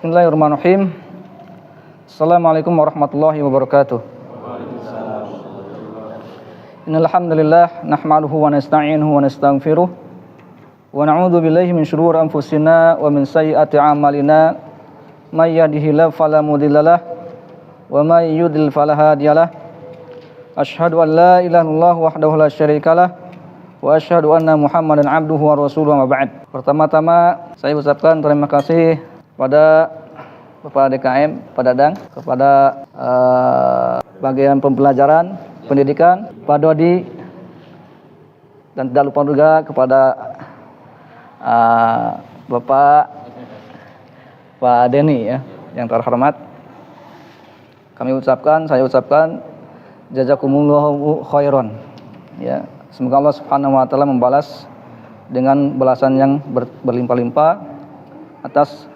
Bismillahirrahmanirrahim. Assalamualaikum warahmatullahi wabarakatuh. Innal hamdalillah nahmaduhu wa nasta'inuhu wa nastaghfiruh wa na'udzu billahi min shururi anfusina wa min sayyiati a'malina may yahdihillahu fala mudhillalah wa may yudlil fala hadiyalah. Asyhadu an la ilaha illallah wahdahu la syarikalah wa asyhadu anna Muhammadan abduhu wa rasuluhu wa ba'd. Pertama-tama saya ucapkan terima kasih pada Bapak DKM, Pak Dadang, kepada bagian pembelajaran, pendidikan, Pak Dodi, dan tidak lupa juga kepada Bapak Pak Denny ya, yang terhormat. Saya ucapkan jazakumullahu khairan. Ya, semoga Allah Subhanahu wa taala membalas dengan balasan yang berlimpah-limpah atas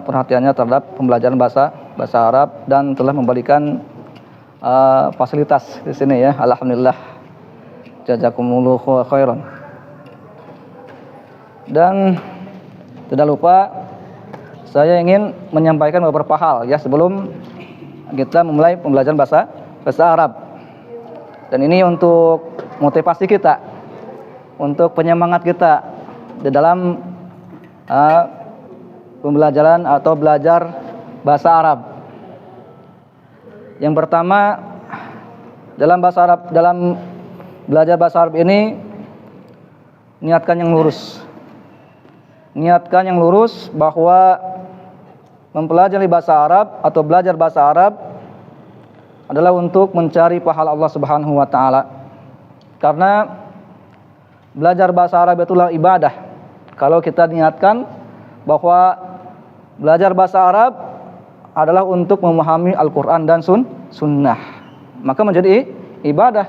perhatiannya terhadap pembelajaran bahasa Arab dan telah memberikan fasilitas di sini ya. Alhamdulillah. Jazakumullahu khairan. Dan tidak lupa saya ingin menyampaikan beberapa hal ya sebelum kita memulai pembelajaran bahasa Arab. Dan ini untuk motivasi kita, untuk penyemangat kita di dalam pembelajaran atau belajar bahasa Arab. Yang pertama, dalam belajar bahasa Arab ini niatkan yang lurus. Niatkan yang lurus bahwa mempelajari bahasa Arab atau belajar bahasa Arab adalah untuk mencari pahala Allah Subhanahu wa taala. Karena belajar bahasa Arab itulah ibadah. Kalau kita niatkan bahwa belajar bahasa Arab adalah untuk memahami Al-Quran dan Sunnah, maka menjadi ibadah.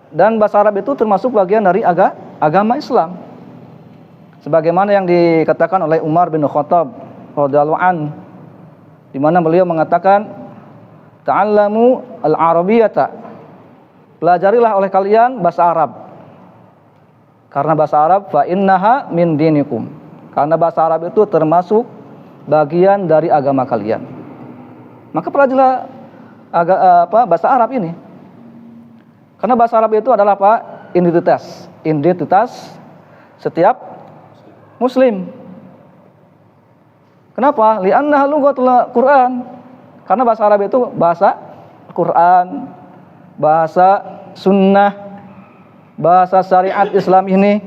Dan bahasa Arab itu termasuk bagian dari agama Islam, sebagaimana yang dikatakan oleh Umar bin Khattab radhiyallahu an, di mana beliau mengatakan, ta'allamu al-arabiyyata, pelajarilah oleh kalian bahasa Arab, karena bahasa Arab fa innaha min dinikum, karena bahasa Arab itu termasuk bagian dari agama kalian. Maka pelajarilah bahasa Arab ini. Karena bahasa Arab itu adalah apa? Identitas setiap muslim. Kenapa? Li'annaha lughatul Quran. Karena bahasa Arab itu bahasa Quran, bahasa sunnah, bahasa syariat Islam ini.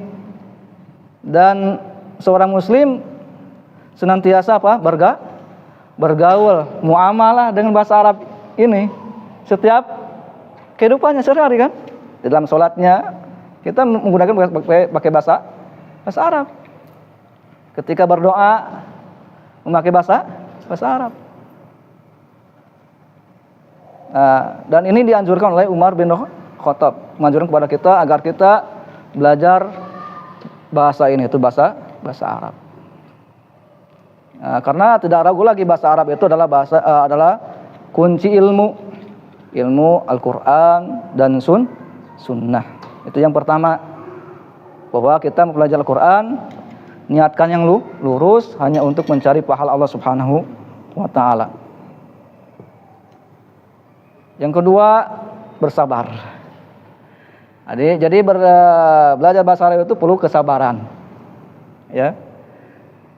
Dan seorang muslim senantiasa bergaul, muamalah dengan bahasa Arab ini setiap kehidupannya sehari-hari kan. Di dalam sholatnya kita menggunakan pakai bahasa Arab. Ketika berdoa memakai bahasa Arab. Dan ini dianjurkan oleh Umar bin Khattab, menganjurkan kepada kita agar kita belajar bahasa ini, itu bahasa Arab. Karena tidak ragu lagi bahasa Arab itu adalah kunci ilmu Al-Quran dan Sunnah. Itu yang pertama, bahwa kita mempelajari Al-Quran, niatkan yang lurus hanya untuk mencari pahala Allah Subhanahu wa taala. Yang kedua, bersabar. Jadi belajar bahasa Arab itu perlu kesabaran. Ya.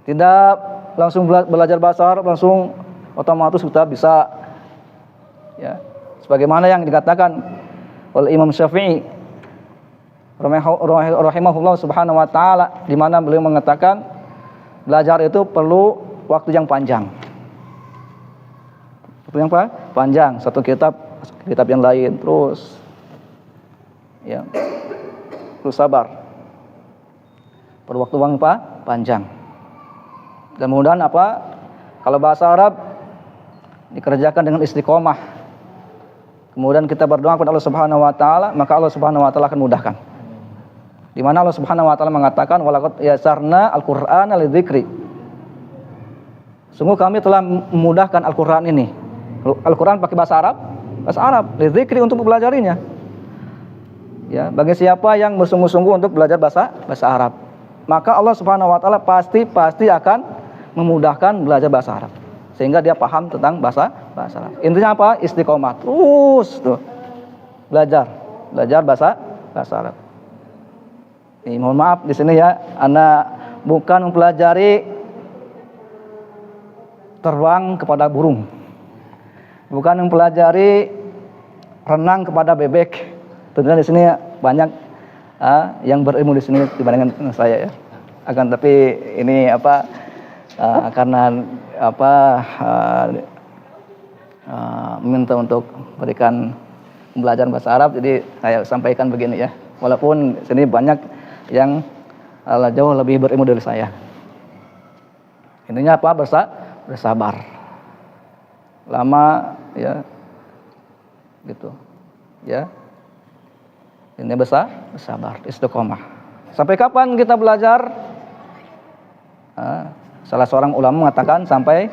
Tidak langsung belajar bahasa Arab langsung otomatis kita bisa ya. Sebagaimana yang dikatakan oleh Imam Syafi'i rahimahullah subhanahu wa taala, di mana beliau mengatakan belajar itu perlu waktu yang panjang. Waktu yang panjang, satu kitab yang lain terus ya. Terus sabar. Perlu waktu yang panjang. Dan mudah-mudahan kalau bahasa Arab dikerjakan dengan istiqomah, kemudian kita berdoa kepada Allah Subhanahu wa taala, maka Allah Subhanahu wa taala akan mudahkan. Di mana Allah Subhanahu wa taala mengatakan walaqad yasarna al-Qur'ana lidzikri. Sungguh kami telah memudahkan Al-Qur'an ini. Al-Qur'an pakai bahasa Arab, lidzikri, untuk mempelajarinya. Ya, bagi siapa yang bersungguh-sungguh untuk belajar bahasa Arab. maka Allah Subhanahu wa taala pasti akan memudahkan belajar bahasa Arab. Sehingga dia paham tentang bahasa Arab. Intinya apa? Istiqomah. Terus tuh belajar bahasa Arab. Ini mohon maaf di sini ya, Anda bukan mempelajari terbang kepada burung. Bukan mempelajari renang kepada bebek. Tentunya di sini banyak yang berilmu di sini dibandingkan saya ya. Akan tapi ini karena minta untuk berikan pembelajaran bahasa Arab, jadi saya sampaikan begini ya. Walaupun di sini banyak yang jauh lebih berilmu dari saya. Intinya apa? Bersabar. Lama ya. Gitu. Ya. Ini bersabar, istiqomah. Sampai kapan kita belajar? Salah seorang ulama mengatakan sampai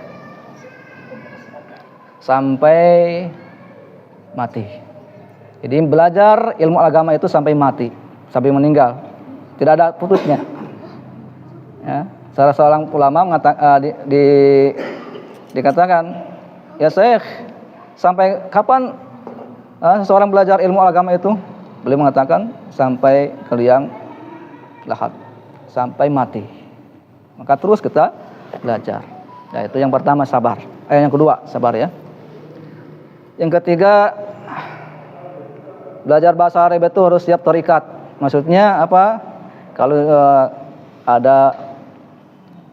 mati. Jadi belajar ilmu agama itu sampai mati, sampai meninggal. Tidak ada putusnya. Ya, salah seorang ulama dikatakan, ya Syekh, sampai kapan seseorang belajar ilmu agama itu? Beliau mengatakan sampai ke liang lahat, sampai mati. Maka terus kita belajar. Ya, itu yang pertama sabar. Yang kedua sabar ya. Yang ketiga, belajar bahasa Arab itu harus siap terikat. Maksudnya apa? Kalau ada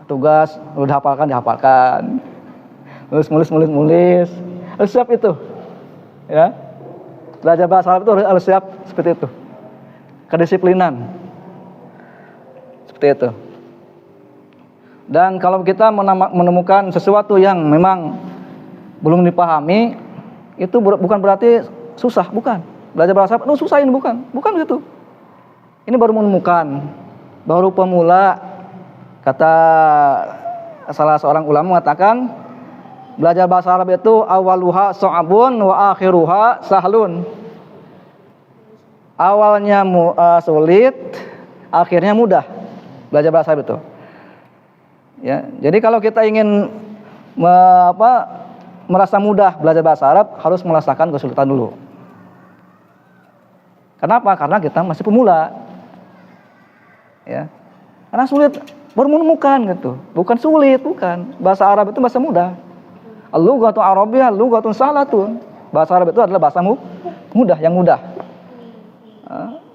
tugas udah dihafalkan. Nulis. Harus siap itu. Ya. Belajar bahasa Arab itu harus siap seperti itu. Kedisiplinan. Seperti itu. Dan kalau kita menemukan sesuatu yang memang belum dipahami, itu bukan berarti susah, bukan. Belajar bahasa Arab, susah ini bukan gitu. Ini baru menemukan, baru pemula. Kata salah seorang ulama mengatakan, belajar bahasa Arab itu awaluha so'abun wa akhiruha sahlun. Awalnya sulit, akhirnya mudah. Belajar bahasa Arab itu. Ya, jadi kalau kita ingin merasa mudah belajar bahasa Arab, harus merasakan kesulitan dulu. Kenapa? Karena kita masih pemula. Ya. Karena sulit baru menemukan gitu. Bukan sulit, bukan. Bahasa Arab itu bahasa mudah. Al-lughatul arabiyyah lughatun sahlatun. Bahasa Arab itu adalah bahasa mudah, yang mudah.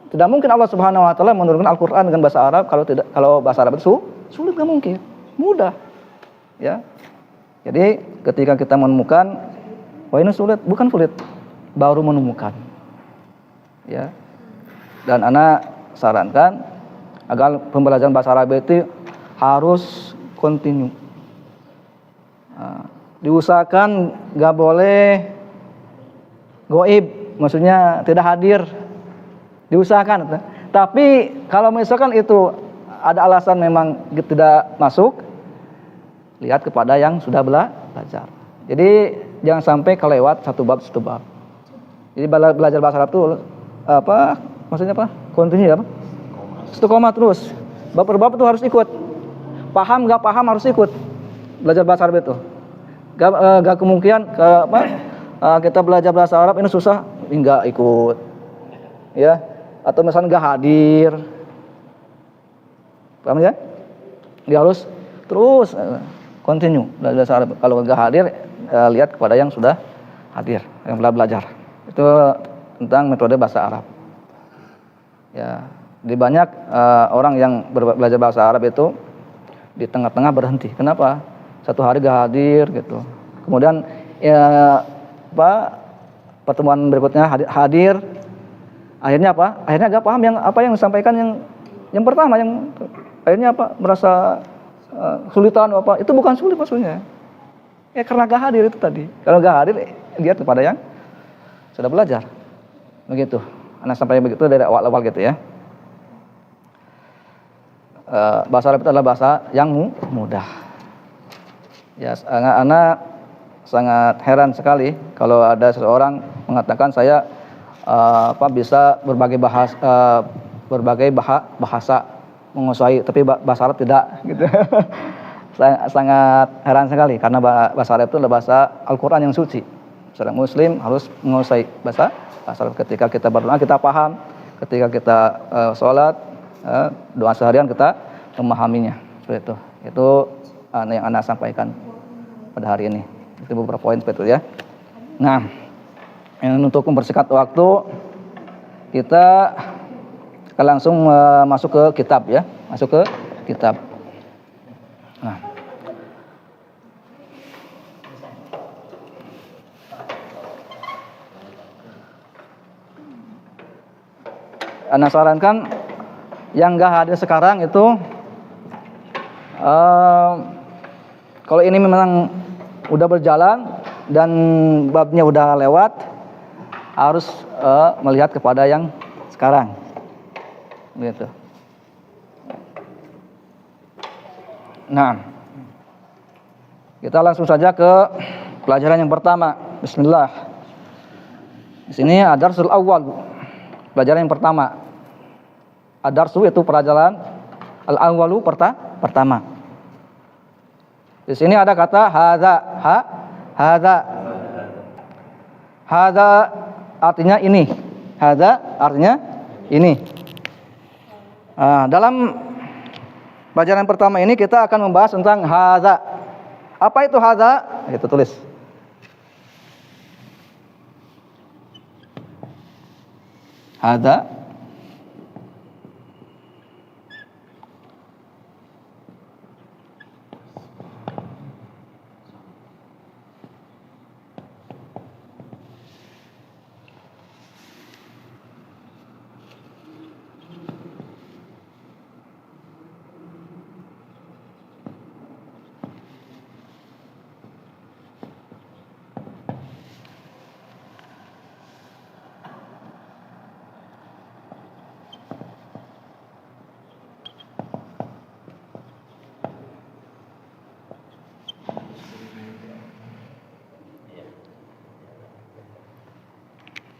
Tidak mungkin Allah Subhanahu wa taala menurunkan Al-Qur'an dengan bahasa Arab kalau bahasa Arab itu sulit, enggak mungkin. Mudah. Ya. Jadi ketika kita menemukan ini sulit, bukan sulit, baru menemukan. Ya. Dan ana sarankan agar pembelajaran bahasa Arab itu harus kontinu. Diusahakan gak boleh goib, maksudnya tidak hadir. Diusahakan. Tapi kalau misalkan itu ada alasan memang tidak masuk, lihat kepada yang sudah belajar. Jadi jangan sampai kelewat satu bab. Jadi belajar bahasa Arab itu maksudnya kontinu apa? Istiqomah terus. Bab per bab itu harus ikut. Paham gak paham harus ikut. Belajar bahasa Arab itu. Gak kemungkinan kita belajar bahasa Arab ini susah, enggak ikut. Ya. Atau misalnya gak hadir. Paham ya? Dia harus terus continue belajar bahasa Arab. Kalau gak hadir, lihat kepada yang sudah hadir, yang belajar. Itu tentang metode bahasa Arab. Ya. Di banyak orang yang belajar bahasa Arab itu di tengah-tengah berhenti. Kenapa? Satu hari gak hadir gitu. Kemudian pertemuan berikutnya hadir. Akhirnya apa? Akhirnya gak paham yang disampaikan yang pertama, yang akhirnya merasa kesulitan Itu bukan sulit maksudnya. Ya karena gak hadir itu tadi. Kalau gak hadir, lihat kepada yang sudah belajar. Begitu. Anak sampai begitu dari awal-awal gitu ya. Bahasa Arab itu adalah bahasa yang mudah. Ya, anak sangat heran sekali kalau ada seseorang mengatakan saya bisa berbagai bahasa menguasai, tapi bahasa Arab tidak gitu. Saya sangat heran sekali karena bahasa Arab itu adalah bahasa Al-Qur'an yang suci. Seorang muslim harus menguasai bahasa Arab. Ketika kita berdoa kita paham, ketika kita sholat, doa seharian kita memahaminya. Seperti itu. Itu yang Anda sampaikan pada hari ini. Itu beberapa poin seperti itu ya. Nah, untuk mempersingkat waktu, kita akan langsung masuk ke kitab ya, masuk ke kitab. Nah, Anda sarankan yang nggak ada sekarang itu, kalau ini memang udah berjalan dan babnya udah lewat, harus melihat kepada yang sekarang, gitu. Nah, kita langsung saja ke pelajaran yang pertama. Bismillah. Di sini ad-darsul awwal, pelajaran yang pertama. Ad-darsu itu pelajaran al-awwalu pertama. Di sini ada kata hadza, hadza. Hadza artinya ini. Hadza artinya ini. Dalam pelajaran pertama ini kita akan membahas tentang hadza. Apa itu hadza? Kita tulis. Hadza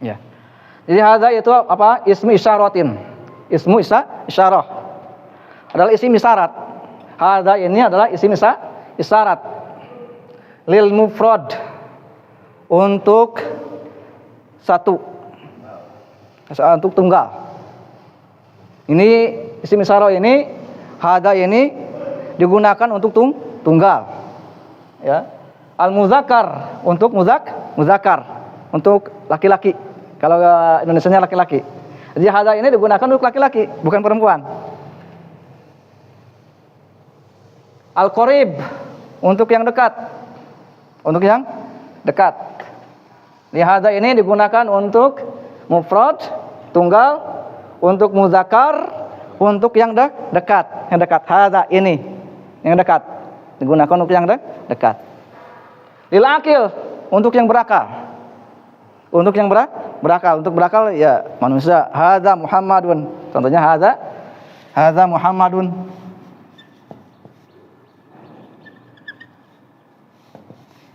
ya. Jadi hadza itu apa? Ismu isyaratin. Ismu isyarah. Adalah isim isyarat. Hadza ini adalah isim isyarat. Lil mufrad, untuk satu. Untuk tunggal. Ini isim isyarah ini, hadza ini digunakan untuk tunggal. Ya. Al-muzakkar untuk muzakkar, untuk laki-laki. Kalau Indonesianya laki-laki. Jadi hadza ini digunakan untuk laki-laki, bukan perempuan. Al-qarib untuk yang dekat. Untuk yang dekat. Jadi hadza ini digunakan untuk mufrad, tunggal, untuk muzakkar, untuk yang dekat, yang dekat. Hadza ini yang dekat. Digunakan untuk yang dekat. Lil akil untuk yang berakal. Untuk yang berakal, untuk berakal ya manusia. Hadza Muhammadun. Contohnya hadza Muhammadun.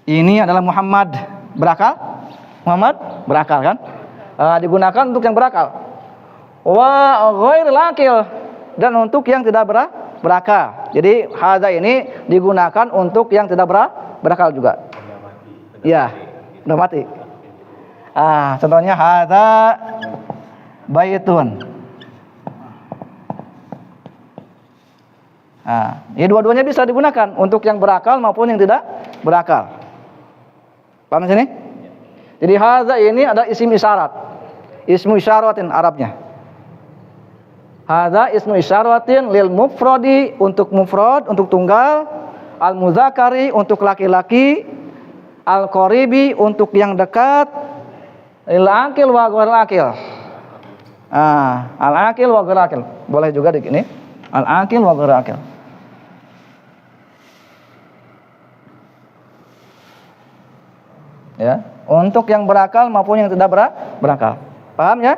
Ini adalah Muhammad berakal. Muhammad berakal kan? Digunakan untuk yang berakal. Wa ghairil akil, dan untuk yang tidak berakal. Jadi hadza ini digunakan untuk yang tidak berakal juga. Ya, udah mati. Contohnya hadza baitun. Ini dua-duanya bisa digunakan untuk yang berakal maupun yang tidak berakal. Paham di sini? Jadi hadza ini adalah isim isyarat. Ismu isyaratin Arabnya. Hadza ismu isyaratin lil mufradi, untuk mufrad, untuk tunggal, al muzakkari untuk laki-laki, al qaribi untuk yang dekat, lil akil wa ghairil akil. Al akil wa ghairil akil. Boleh juga di sini. Al akil wa ghairil akil. Ya, untuk yang berakal maupun yang tidak berakal. Paham ya?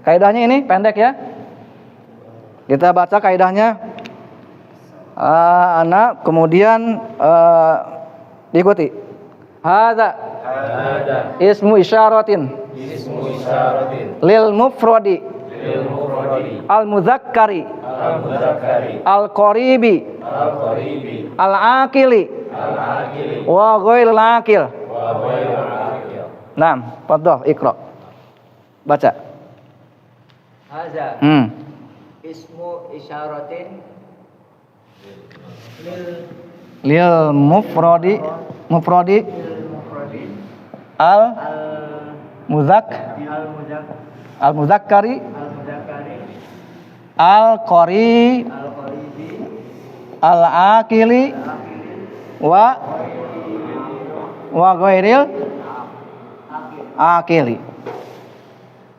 Kaidahnya ini pendek ya. Kita baca kaidahnya. Anak kemudian diikuti. Hadza ismu isyaratin lil mufradi lil mufradi al-mudzakkari al muzakkari al-qaribi al qaribi al-aqili al akili wa ghairil aqil. wa ghairil akil. Naam, fadhal iqra. Baca. Haza Hmm. ismu isyaratin lil Lil mufradi mufradi al al muzak muzak al muzakkari al muzakkari al qari al qaribi al aqili wa ghairil aqili.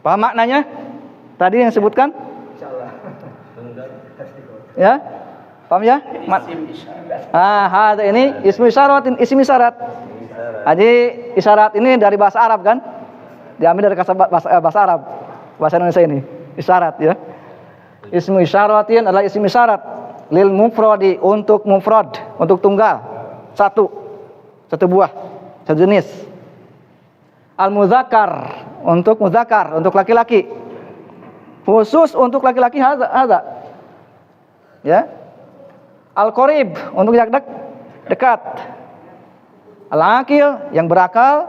Paham maknanya? Tadi yang sebutkan? Ya? Paham ya? Hadza ini ismu isyaratin, isim isyarat. Jadi isyarat ini dari bahasa Arab kan? Diambil dari bahasa Arab. Bahasa Indonesia ini isyarat ya. Ismu isyaratin adalah isim isyarat lil mufradi, untuk mufrad, untuk tunggal. Satu buah, satu jenis. Al muzakkar, untuk muzakkar, untuk laki-laki. Khusus untuk laki-laki hadza. Ya. Al-qarib, untuk yang dekat. Al-aqil, yang berakal.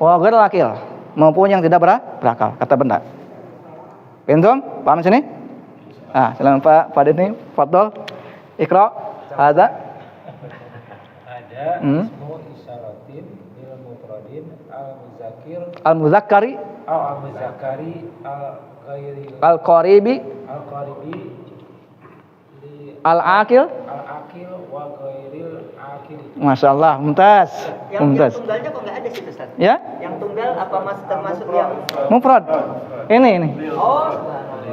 Wa ghairil aqil, maupun yang tidak berakal, kata benda. Pintum? Paham sini? Silakan Pak Denny, fadhol. Iqra. Hadza. Ada ismu isyaratin lil mufradin al muzakkir Al muzakkari al muzakkari al ghairil al-qaribi al qaribi al-aqil. al akil wa ghairil akil. Masyaallah, mumtaz. yang Mumtaz. tunggalnya kok enggak ada sih Ustaz? Ya? Yang tunggal apa termasuk yang Mufrad. Ini. oh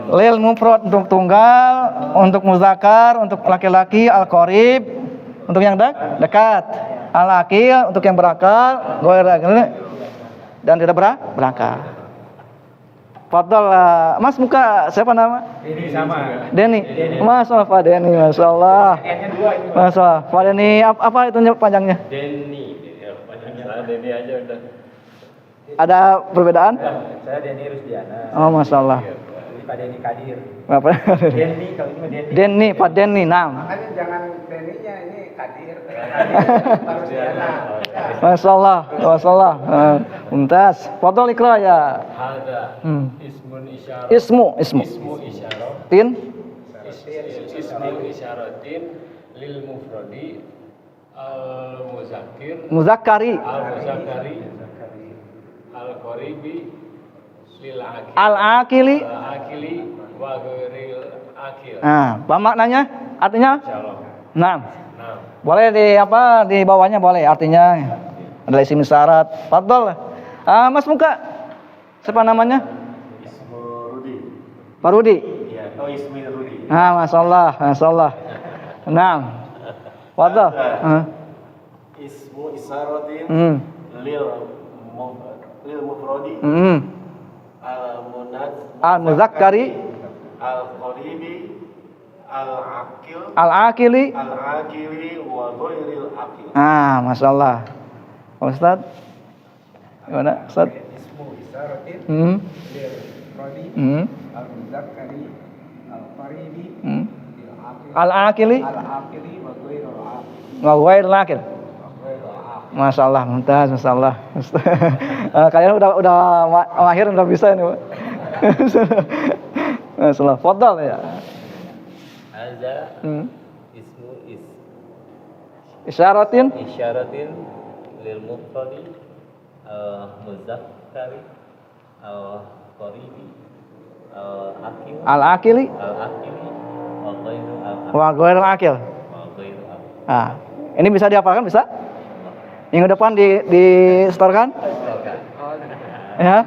Lil mufrad untuk tunggal, untuk muzakkar, untuk laki-laki, al-qarib untuk yang dekat, al-aqil untuk yang berakal, ghairil aqil dan tidak berakal. Fadhal, Mas muka siapa nama? Ini sama. Denny. Masalah Pak Denny, masyaallah. Masalah Pak Denny, apa itu panjangnya? Denny. Panjangnya Denny aja udah. Ada perbedaan? Saya Denny Rusdiana. Oh, masyaallah. Ini Pak Denny Kadir. Apa? Denny kalau ini Denny. Denny, Pak Denny, nah. Makanya jangan Denny-nya ini Kadir. Kadir Rusdiana. Masyaallah. Mumtaz. Fadhol iqra ya. Hadza ismun isyarah. Ismu. Ismu isyarah. Ismu isyaratin lil mufradi al Muzakkari. Al qaribi lil akil. Al-aqili. Al akili wa ghairil akil. Apa maknanya? Artinya? Insyaallah. Nah. Nah, Boleh di bawahnya boleh, artinya adalah isim isyarat. Fadhol. Mas muka siapa namanya? ismu Rudi. Pak Rudi. Iya, ismi Rudi. Masyaallah. Nah. Fadhol. Ismu isyaratin lil mufradi Al muzakkari al qaribi al akil al-aqili. al akili wa ghairil akil. Masyaallah. Ustaz. Gimana, Ustaz? Ismu isyaratin Hmm. lil mufradi Hmm. al muzakkari al qaribi Hmm. al akil Al-aqili al akili wa ghairil akil. wa ghairil aqil. Masyaallah, mumtaz, masyaallah. Kalian udah mahir, udah bisa ini, Pak. Masyaallah. Fadhal ya. Hadza ismu Isyaratin isyaratin lil mufradi muzakkari al qaribi al akil al-aqili al akili wa ghairil akil. wa ghairil aqil. Ini bisa dihafalkan, bisa? Minggu depan di-setorkan? Ya.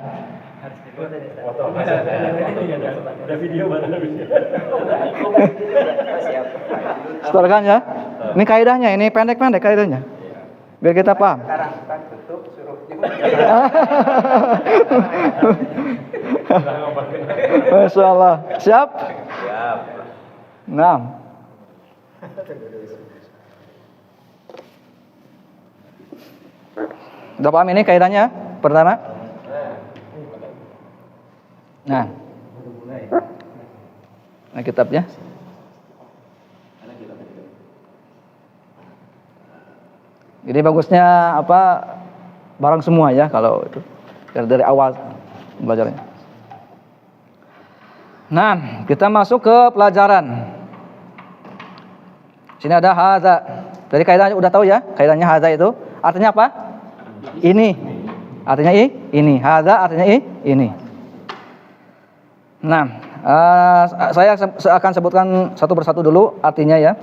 Ada video mana? Setorkan ya. Ini kaidahnya, ini pendek-pendek kaidahnya. Biar kita paham. Sekarang kita tutup suruh Masyaallah. Siap? Siap. Nah. Udah paham ini kaidahnya? Pertama. Nah. Nah, kitabnya. Jadi bagusnya apa? Bareng semua ya kalau itu. Dari awal belajarnya. Nah, kita masuk ke pelajaran. Sini ada hadza. Dari kaidahnya udah tahu ya? Kaidahnya hadza itu artinya apa? Ini. Artinya ini. Hadza artinya ini. Nah, saya akan sebutkan satu persatu dulu artinya ya.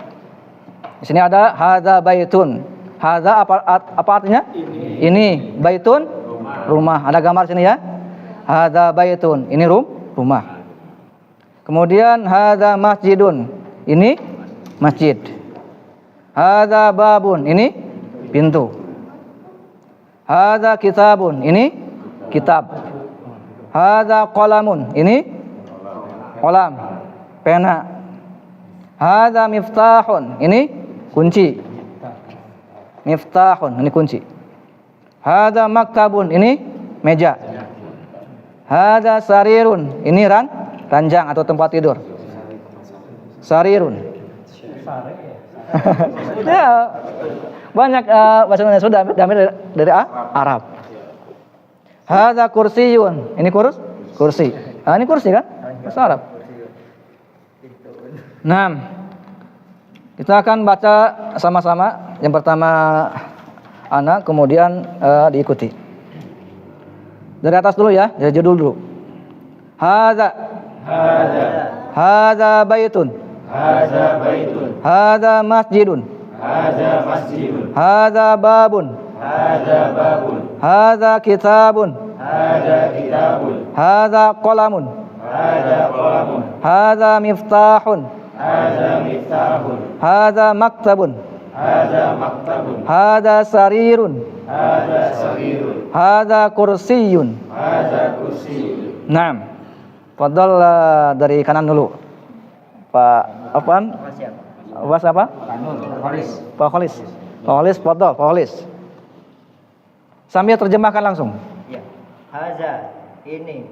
Di sini ada hadza baitun. Hadza apa artinya? Ini. Baitun rumah. Ada gambar sini ya. Hadza baitun. Ini rumah. Kemudian hadza masjidun. Ini masjid. Hadza babun. Ini pintu. Hadza kitabun. Ini kitab. Hadza qalamun. Ini kolam, pena. Hadza miftahun. Ini kunci. Miftahun. Ini kunci. Hadza maktabun. Ini meja. Hadza sarirun. Ini ranjang atau tempat tidur. Sarirun. Ya, banyak bahasa Indonesia sudah diambil dari Arab. Hadza kursiyun. Ini kursi. Ini kursi kan? Bahasa Arab. Nah, kita akan baca sama-sama. Yang pertama anak, kemudian diikuti. Dari atas dulu ya, dari judul dulu. Hadza baitun. Hadza masjidun. Hadza babun. Hadza kitabun. Hadza qalamun. Hadza miftahun. Hadza maktabun. Hadza sarirun. Hadza kursiyun. Naam. Fadhal dari kanan dulu. Pak apaan? Pak siapa? Pak Kholis. Pak Kholis, fadhal, Pak Kholis. Sambil terjemahkan langsung. Ya. Haza ini.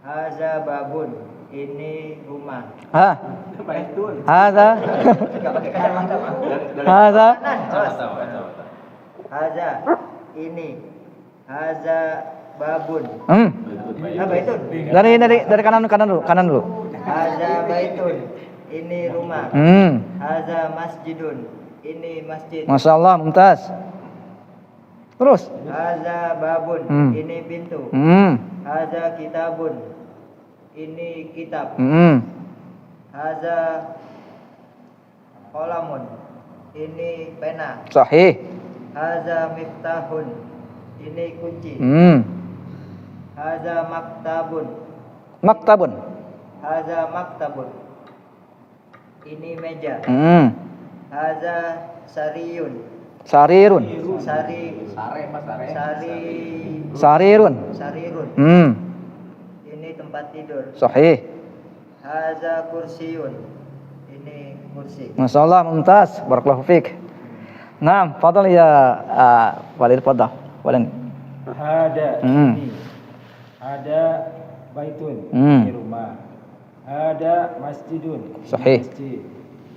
Haza babun. Ini rumah. Haza. Haza. Haza ini. Haza babun. Baitun. Dari kanan dulu. Haza baitun. Ini rumah. Haza masjidun. Ini masjid. Masya Allah, mumtaz. Terus. Haza babun. Ini pintu. Haza kitabun. Ini kitab. Haza qalamun. Ini pena. Sahih. Haza miftahun. Ini kunci. Haza maktabun. Maktabun. Haza maktabun. Ini meja. Haza sariyun. Sarirun. Sarirun. Sarirun. Ini tempat tidur. Sahih. Haza kursiyun. Ini kursi. Masya Allah, mumtaz. Barakallahu fiik. Naam, fadhal ya Walid, fadhal. Walid. Hada ini. Hada baitun. Ini rumah. Hada masjidun. Sahih. Masjid.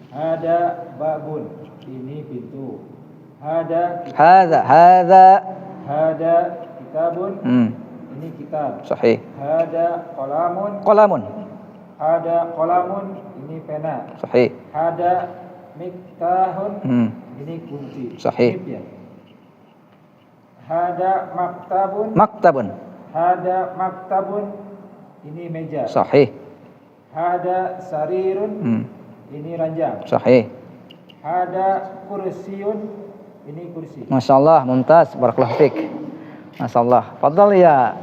Hada babun. Ini pintu. Hada kitabun. Ini kitab. Sahih. Hada Qalamun. Hada qalamun. Ini pena. Sahih. Hada miftahun. Ini kunci. Sahih. Ya. Hada Maktabun. Hada maktabun. Ini meja. Sahih. Hada sarirun. Ini ranjang. Sahih. Hada kursiyun. Ini kursi. Masya Allah, mumtaz. Barakallahu fiik. Masya Allah. Fadhal ya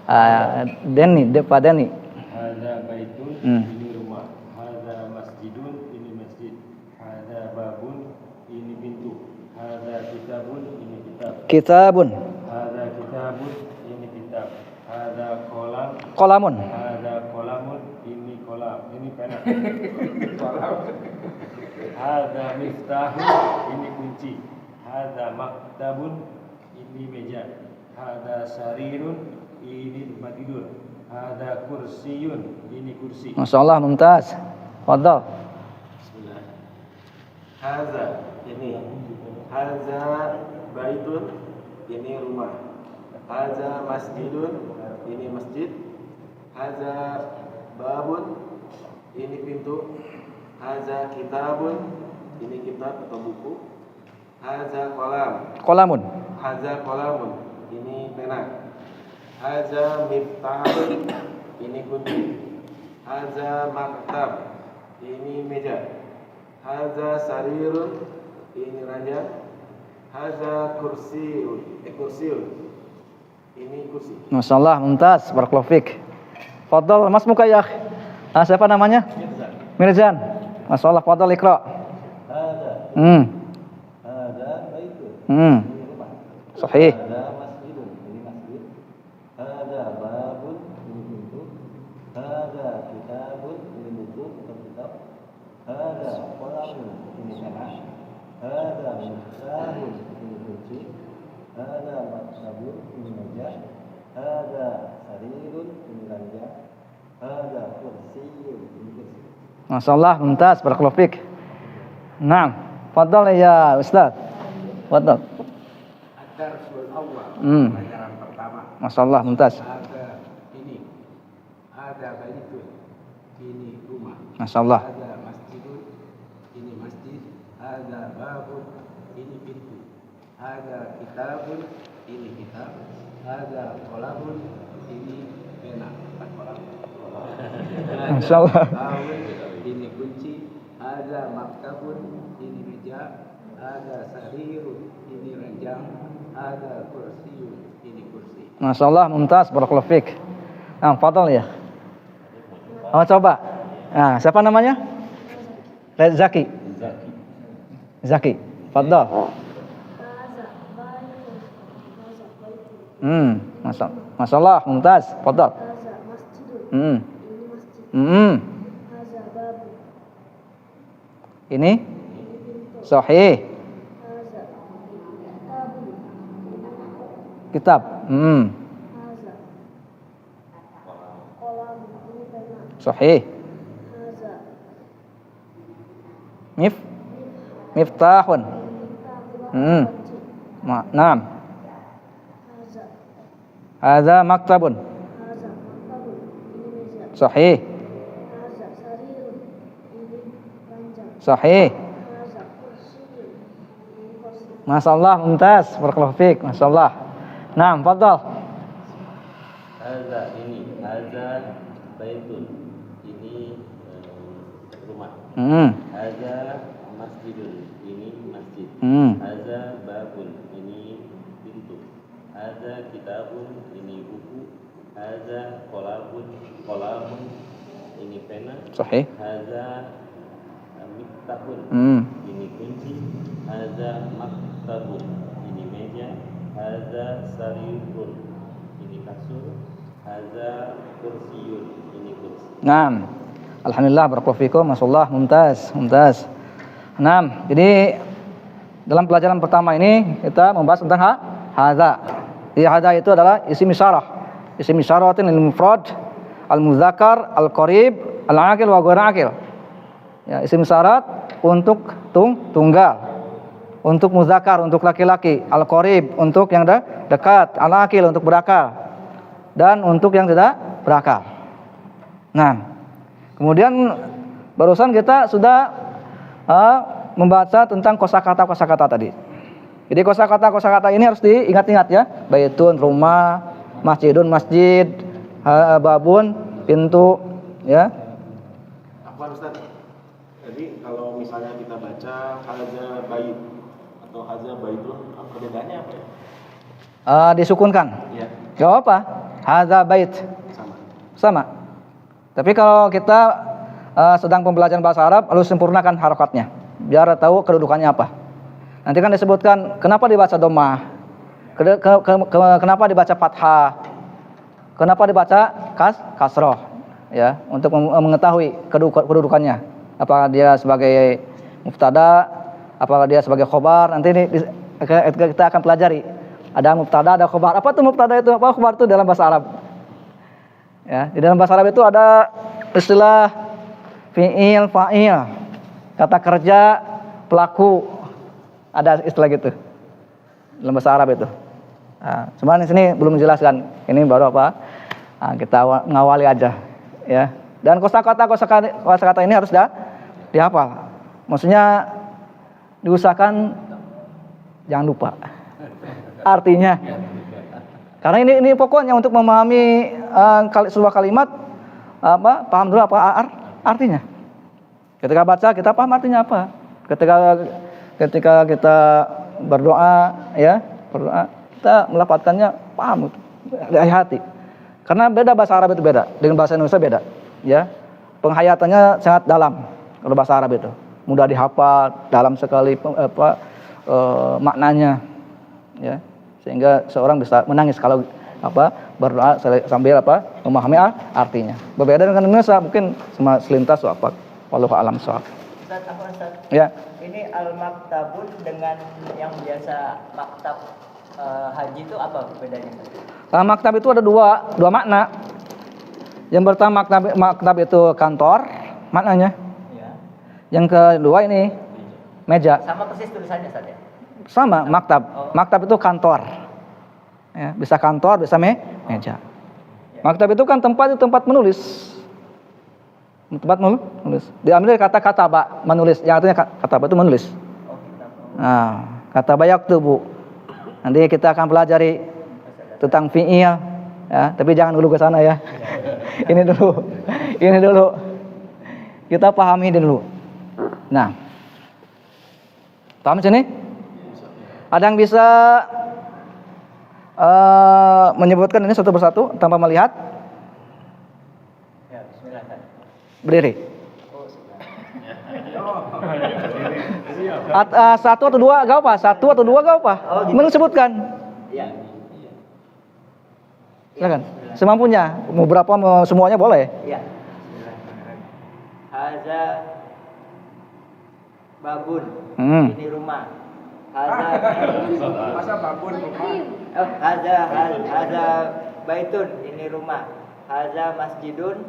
Pak Deni. Hada baitun, ini rumah. Hada masjidun, ini masjid. Hada babun, ini pintu. Hada kitabun, ini kitab. Kitabun. Hada kitabun, ini kitab. Hada Qalamun. Hada qalamun, ini kolam. Ini pena. Hada miftahun, ini kunci. Hada maktabun, ini meja. Hada sarirun, ini tempat tidur. Hadza kursiyun, ini kursi. Masyaallah, mumtaz. Fadhal. Bismillah. Hadza, ini. Hadza baitun, ini rumah. Hadza masjidun, ini masjid. Hadza babun, ini pintu. Hadza kitabun, ini kitab atau buku. Hadza qalam. Qalamun. Hadza qalamun, ini pena. Hadza miftahun, ini kunci. Hadza maktab, ini meja. Hadza sarirun, ini ranjang. Hadza kursiun, kursiun, ini kursi. Masyaallah, mumtaz. Barakallahu fik. Fadhal, Mas muka ya. Siapa namanya? Mirzan. Masyaallah, fadhal iqra. Hadza, hadza baitun. Sahih. Hadza masjidun, ini masjid. Hadza babun, ini pintu. Hadza kitabun, ini buku atau kitab. Hadza qalamun, ini pena. Hadza miftahun, ini kunci. Hadza maktabun, ini meja. Hadza sarirun, ini ranjang. Hadza kursiyun, ini kursi. Masyaallah, mumtaz. Barakallahu fik. Naam. Fadhal ya Ustaz. Fadhal. Ad-darsul awal, Hmm. pelajaran pertama. Masyaallah, mumtaz. Ada ini, ada baitun, ini rumah. Masyaallah. Ada masjidun, ini masjid. Ada babun, ini pintu. Ada kitabun, ini kitab. Ada qalamun, ini pena. Kolam. Masyaallah. Bawun, ini kunci. Ada maktabun, ini meja. Ada sarirun, ini ranjang. Ada kursiun, ini kursi. Masyaallah, mumtaz. Barakallahu fik. Nah, fadhal ya. Coba. Nah, siapa namanya? Zaki. Zaki. Fadhal. Masyaallah, mumtaz. Fadhal. Ini sahih. Kitab. Sahih. Miftahun. Naam. Hadza maktabun. Sahih. Sahih. Masyaallah, mumtaz. Barakallahu fiik. Masyaallah. Naam, fadhal. Hadza, ini. Hadza baitun, ini rumah. Hadza masjidun, ini masjid. Hadza babun, ini pintu. Hadza kitabun, ini buku. Hadza qalamun, ini pena. Sahih. Hadza miftahun, ini kunci. Hadza maktabun, ini meja. Hadza sarirun, ini kasur. Hadza kursiyun, ini kursi. Naam. Alhamdulillah, barakallahu fikum. Masyaallah, mumtaz, mumtaz. Naam. Jadi dalam pelajaran pertama ini kita membahas tentang hadza. Jadi hadza itu adalah isim isyarah. Isim isyaratin lil mufrad, al muzakkar, al qarib, al aqil wa ghairu aqil. Ya, isim isyarat untuk tunggal. Untuk muzakkar, untuk laki-laki, al qarib untuk yang dekat, al aqil untuk berakal, dan untuk yang tidak berakal. Nah, kemudian barusan kita sudah membaca tentang kosakata tadi. Jadi kosakata ini harus diingat-ingat ya. Baitun rumah, masjidun masjid, babun pintu, ya. Afwan Ustaz. Jadi kalau misalnya kita baca hadza bait atau hadza baitun, perbedaannya apa ya? Disukunkan. Iya. Gak apa? Hadza bait. Sama. Tapi kalau kita sedang pembelajaran bahasa Arab, harus sempurnakan harokatnya, biar tahu kedudukannya apa. Nanti kan disebutkan kenapa dibaca dhammah, kenapa dibaca fathah, kenapa dibaca kasroh, ya, untuk mengetahui kedudukannya. Apakah dia sebagai mubtada, apakah dia sebagai khobar. Nanti ini kita akan pelajari. Ada mubtada, ada khobar. Apa tuh mubtada itu? Apa khobar itu dalam bahasa Arab? Ya, di dalam bahasa Arab itu ada istilah fi'il, fa'il, kata kerja, pelaku, ada istilah gitu dalam bahasa Arab itu. Nah, cuman di sini belum menjelaskan. Ini baru apa? Nah, kita ngawali aja, ya. Dan kosakata ini harus dihafal. Maksudnya diusahakan jangan lupa artinya. Karena ini pokoknya untuk memahami sebuah kalimat paham dulu apa artinya. Ketika baca kita paham artinya apa. Ketika kita berdoa kita melafadzkannya paham dari hati. Karena beda bahasa Arab itu beda dengan bahasa Indonesia beda, ya. Penghayatannya sangat dalam kalau bahasa Arab itu. Mudah dihafal, dalam sekali maknanya, ya. Sehingga seorang bisa menangis kalau berdoa sambil memahami artinya. Berbeda dengan Indonesia mungkin cuma selintas wallahu a'lam shawab. Ustaz. Ya. Ini al-maktabun dengan yang biasa maktab haji itu apa bedanya? Maktab itu ada dua makna. Yang pertama maktab itu kantor maknanya. Ya. Yang kedua ini meja. Sama persis tulisannya Ustaz ya? Sama, maktab. Maktab itu kantor. Ya, bisa kantor, bisa meja. Maktab itu kan tempat menulis. Tempat menulis. Diambil dari kata kataba, menulis. Yang artinya kataba itu menulis. Nah, kataba yaktubu. Nanti kita akan pelajari tentang fi'il, ya, tapi jangan dulu ke sana ya. Ini dulu. Kita pahami dulu. Nah. Paham sini? Ada yang bisa menyebutkan ini satu persatu tanpa melihat? Ya, silakan. Berdiri. Satu atau dua gak apa? Satu atau dua gak apa? Gitu. Menyebutkan. Iya. Silakan. Semampunya. Mau berapa mau semuanya boleh. Iya. Haza babun. Ini rumah. Masa babun rumah? Haza baitun. Ini rumah. Haza masjidun.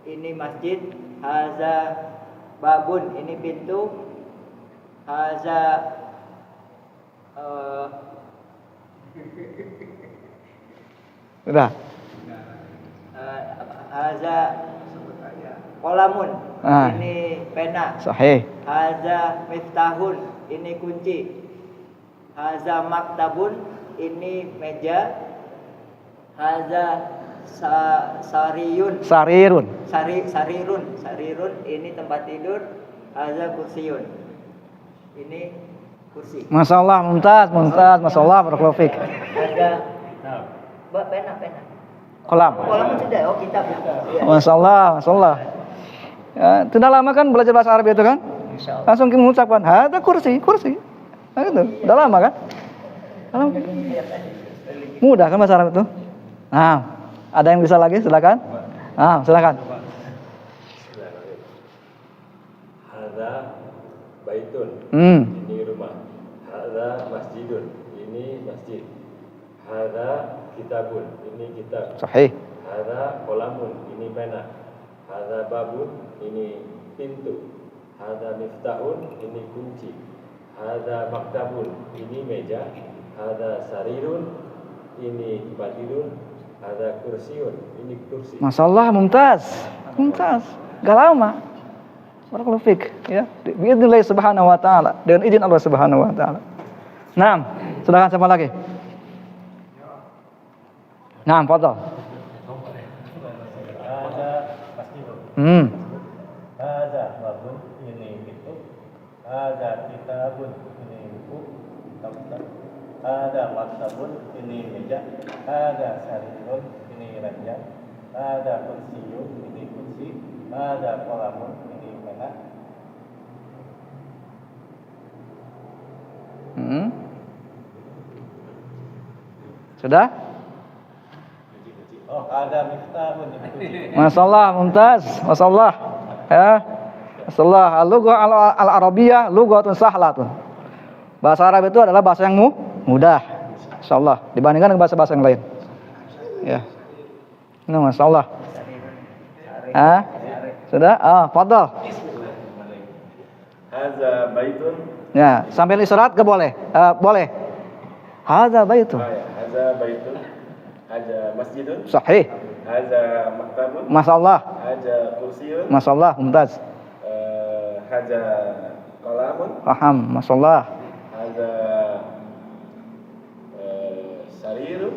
Ini masjid. Haza babun. Ini pintu. Haza Udah. Haza kolamun. Ini pena. Sahih. Haza miftahun. Ini kunci. Haza maktabun. Ini meja. Haza sarirun. Ini tempat tidur. Haza kursiyun. Ini kursi. Masya Allah, mumtaz. Masya Allah, barakallahu fiik. Haza pena. Kolam. Kolam sudah. Oh, kitab. Ya. Masya Allah. Ya, tidak lama kan belajar bahasa Arab itu kan? Insyaallah. Langsung kita mengucapkan, ada kursi. Nah, itu. Udah lama kan? Mudah kan bahasa Arab itu? Nah, ada yang bisa lagi? Silakan. Silakan. Hadza baitun. Ini rumah. Hadza masjidun. Ini masjid. Hadza kitabun. Ini kitab. Sahih. Hadza qalamun. Ini pena. Hadza babun. Ini pintu. Hadza miftahun. Ini kunci. Hadza maktabun. Ini meja. Hadza sarirun. Ini tempat tidur. Hadza kursiun. Ini kursi. Masya Allah, mumtaz. Gak lama. Barakallahu fiik, ya. Biidznillah subhanahu wa ta'ala. Dengan izin Allah subhanahu wa ta'ala. Naam, silakan siapa lagi? Naam, fadhal. Hadza masjidun. Hadza babun. Ini pintu. Hadza kitabun. Ini buku. Hadza maktabun. Ini meja. Hadza sarirun. Ini ranjang. Hadza kursiyun. Ini kursi. Hadza qalamun. Ini pena. Sudah? Oh, ada miftahun. Masya Allah, mumtaz. Masya Allah. Ya. Masya Allah. Al-lughah al-arabiyah lughatun sahlatun. Bahasa Arab itu adalah bahasa yang mudah. Masya Allah. Dibandingkan dengan bahasa-bahasa yang lain. Ya. Nah, Masya Allah. Ah, sudah? Ah, fadhal. Hadza baitun. Ya, sambil isyarat ke boleh? Boleh. Hadza baitun. Hadza baitun. Hadza masjidun. Sahih. Hadza maktabun. Masyaallah. Hadza kursiyun. Masyaallah, mumtaz. Hadza qalamun. Paham, masyaallah. Hadza sarirun.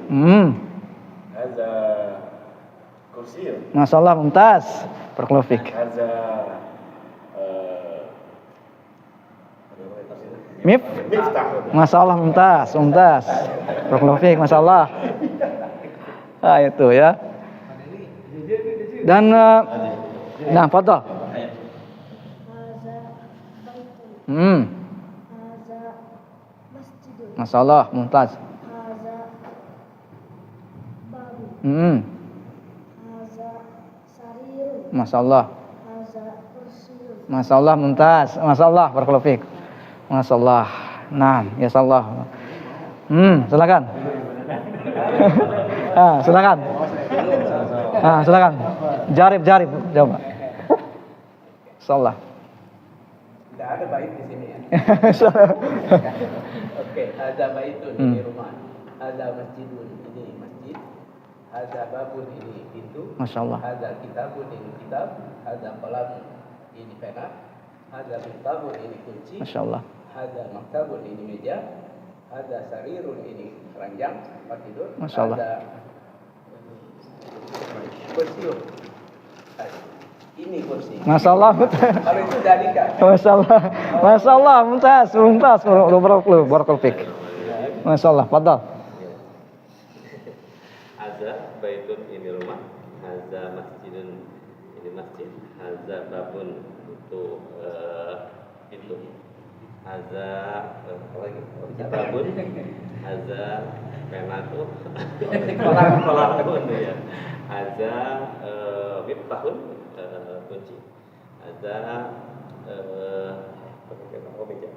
Hadza kursiyun. Masyaallah, mumtaz. Barakallahu fik. Hadza miftahun. Masyaallah, mumtaz, mumtaz. Barakallahu fik, masyaallah. Ah, itu ya. Dan nah, fadhal. Masyaallah, mumtaz. Masyaallah. Masyaallah, mumtaz. Masyaallah, barakallahu fiik. Masyaallah. Nah, ya sallah. Silakan. Silakan. Silakan. Jarib coba. Masyaallah. Tidak ada bait di sini ya. Oke, ada baitun ini rumah. Ada masjidun ini masjid. Ada babun ini pintu. Masyaallah. Ada kitabun ini kitab. Ada qalam ini pena. Ada kitabun ini kunci. Masyaallah. Ada maktabun ini meja. Ada sarirun ini ranjang tempat tidur. Masyaallah. Ada kursiun. Ini kursi. Masyaallah. Kalau itu dalika. Masyaallah. Masyaallah, mumtaz. Barakallahu fiik. Masyaallah, fadhal. Hadza baitun ini rumah. Hadza masjidun ini masjid. Hadza babun itu pintu. Hadza apa lagi? Kitabun. Hadza penatu. Kolamun ya. Hadza miftahun kunci. Hadza meja.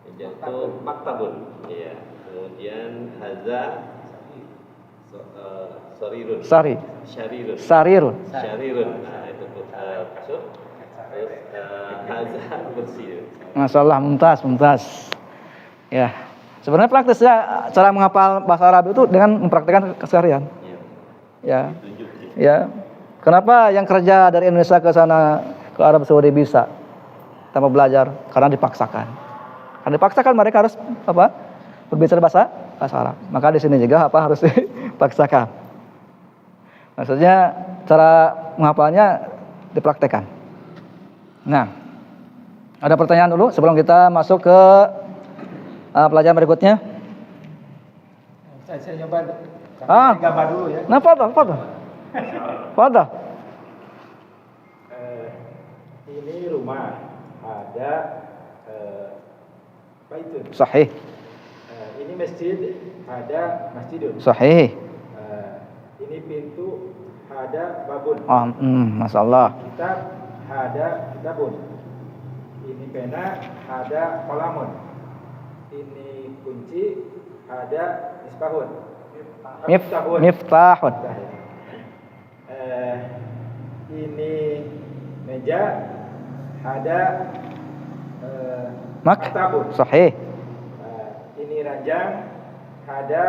Meja itu maktabun. Iya. Kemudian hadza sarirun. Sarirun. Nah, itu kasur. Terus hadza kursi. Masyaallah, mumtaz. Ya. Sebenarnya praktisnya cara menghafal bahasa Arab itu dengan mempraktikkan keseharian. Ya. Ya. Kenapa yang kerja dari Indonesia ke sana ke Arab Saudi bisa tanpa belajar? Karena dipaksakan. Karena dipaksakan mereka harus berbicara bahasa Arab. Maka di sini juga harus dipaksakan. Maksudnya cara menghafalnya dipraktekkan. Nah, ada pertanyaan dulu sebelum kita masuk ke pelajaran berikutnya. Saya nyoba gambar dulu ya. Nah, fadhal. Ini rumah, ada baitun. Sahih. Ini masjid, ada masjidun. Sahih. Ini pintu, ada babun. Masyaallah. Kitab, ada kitabun. Ini pena, ada kolamun. Ini kunci, ada misbahun. Miftahun. Ini meja, ada maktabun. Sahih. Ini ranjang, ada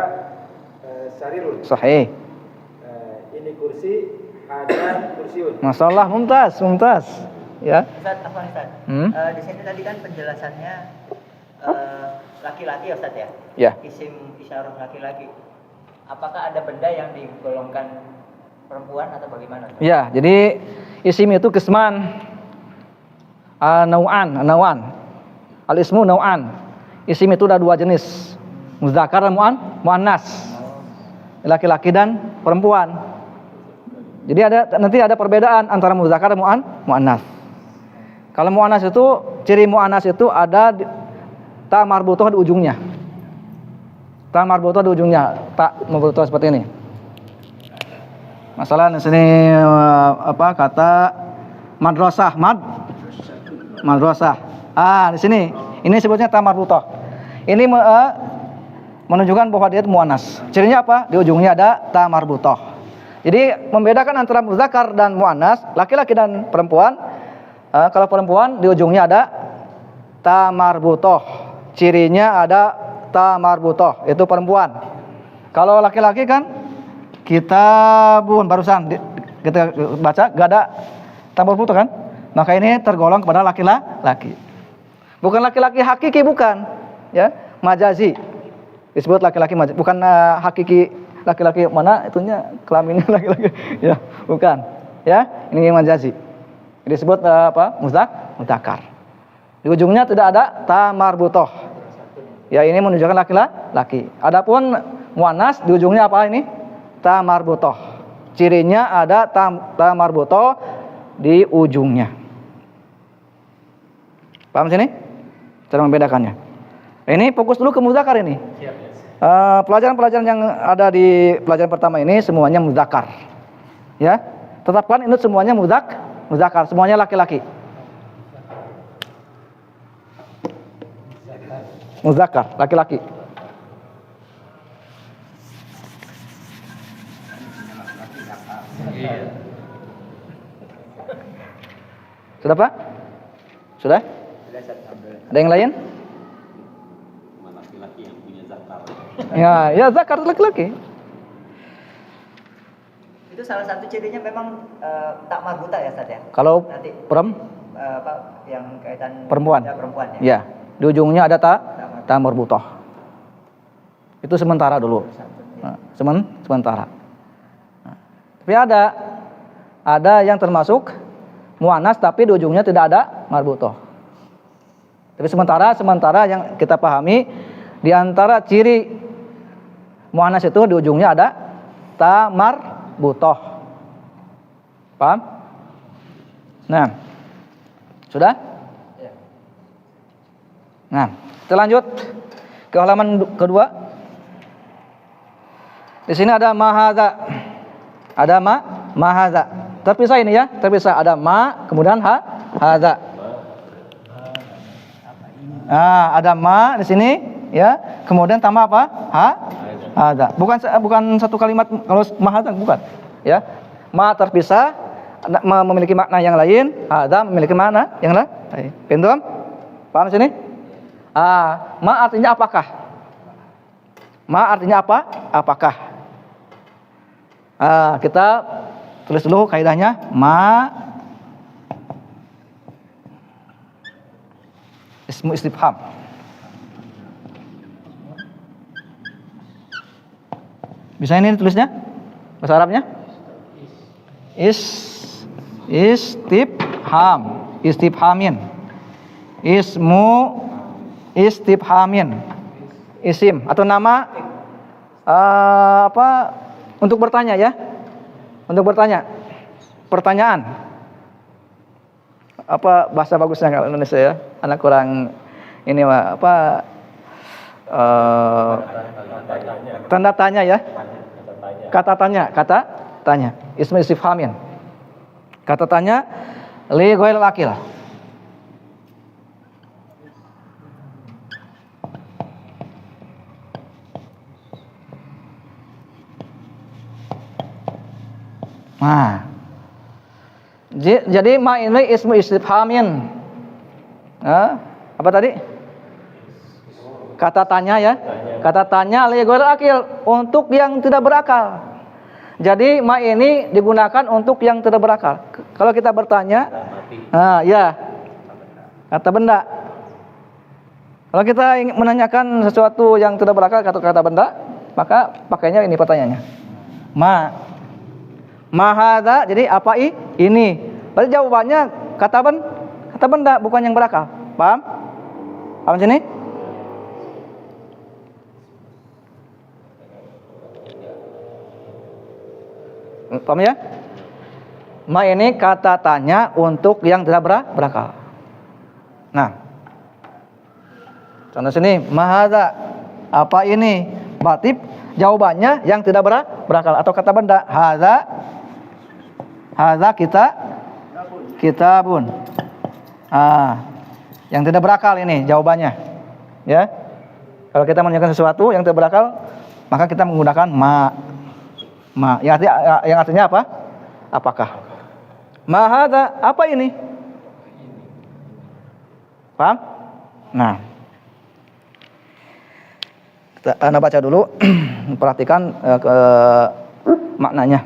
sarirun. Sahih. Ini kursi, ada kursiun. Masyaallah, mumtaz. Ya. Ustaz, di sini tadi kan penjelasannya laki-laki ya Ustaz ya? Ya. Isim isyarah laki-laki. Apakah ada benda yang digolongkan perempuan atau bagaimana? Ya, jadi isim itu qisman. Nau'an. Al-ismu nau'an. Isim itu ada dua jenis. Muzakkar dan muannas. Laki-laki dan perempuan. Jadi nanti ada perbedaan antara muzakkar dan muannas. Kalau muannas itu ciri muannas itu ada ta marbuthah di ujungnya. Ta marbuthah di ujungnya, ta marbuthah seperti ini. Masalah di sini kata madrasah, madrasah. Di sini. Ini sebutnya ta marbuthah. Ini menunjukkan bahwa dia itu muannas. Cirinya apa? Di ujungnya ada ta marbuthah. Jadi membedakan antara muzakkar dan muannas, laki-laki dan perempuan. Kalau perempuan di ujungnya ada ta marbutoh. Cirinya ada ta marbutoh, itu perempuan. Kalau laki-laki kan kitabun, barusan kita baca gak ada ta marbutoh kan? Maka ini tergolong kepada laki-laki. Bukan laki-laki hakiki, bukan, ya, majazi. Disebut laki-laki majazi, bukan hakiki laki-laki mana itunya kelaminnya laki-laki. Ya, bukan. Ya, ini majazi. Disebut muzakkar. Di ujungnya tidak ada ta marbutoh. Ya, ini menunjukkan laki-laki. Adapun muannas di ujungnya apa ini? Ta marbutoh. Cirinya ada ta marbutoh di ujungnya. Paham sini? Cara membedakannya. Ini fokus dulu ke muzakkar ini. Pelajaran-pelajaran yang ada di pelajaran pertama ini semuanya muzakkar. Ya. Tetapkan ini semuanya muzakkar, semuanya laki-laki. Muzakkar, laki-laki. Sudah, Pak? Sudah? Ada yang lain? Laki-laki yang punya zakar. Ya zakar laki-laki. Itu salah satu cirinya memang tak marbuta ya, Ustaz ya. Kalau Nanti yang kaitan perempuan. ya, perempuan ya. Ya, di ujungnya ada ta marbutoh. Itu sementara dulu. Nah, sementara. Nah, tapi ada yang termasuk muannas tapi di ujungnya tidak ada marbutoh. Tapi sementara yang kita pahami di antara ciri muannas itu di ujungnya ada ta marbutoh. Paham? Nah, sudah? Nah, kita lanjut ke halaman kedua. Di sini ada mahaza. Ada mahaza. Terpisah ini ya, terpisah. Ada ma, kemudian haza. Ada ma di sini ya, kemudian tambah apa? Haza. Bukan satu kalimat kalau mahaza, bukan. Ya. Ma terpisah memiliki makna yang lain, haza memiliki makna yang lain. Pintu? Paham sini? Ma artinya apakah? Ma artinya apa? Apakah? Kita tulis dulu kaidahnya. Ma ismu istifham. Bisa ini tulisnya? Bahasa Arabnya? Istifhamin. Ismu istifhamin. Isim atau nama untuk bertanya ya. Untuk bertanya. Pertanyaan. Apa bahasa bagusnya kalau Indonesia ya? Anak kurang ini tanda tanya ya. Kata tanya. Ismu istifhamin. Kata tanya li ghairil aqil. Nah, jadi ma ini ismu istifhamin. Apa tadi? Kata tanya ya. Kata tanya li ghairil aqil, untuk yang tidak berakal. Jadi ma ini digunakan untuk yang tidak berakal. Kalau kita bertanya, ya, kata benda. Kalau kita ingin menanyakan sesuatu yang tidak berakal, kata benda, maka pakainya ini pertanyaannya. Ma hadza, jadi apa ini? Berarti jawabannya kata benda, bukan yang berakal. Paham? Paham sini? Paham ya? Ma ini kata tanya untuk yang tidak berakal. Nah, contoh sini, mahadza, apa ini? Berarti jawabannya yang tidak berakal atau kata benda. Hadza kitabun. Yang tidak berakal ini jawabannya. Ya. Kalau kita menanyakan sesuatu yang tidak berakal, maka kita menggunakan ma. Ma, yang artinya apa? Apakah? Ma hadza, apa ini? Paham? Nah, Anda baca dulu, perhatikan maknanya.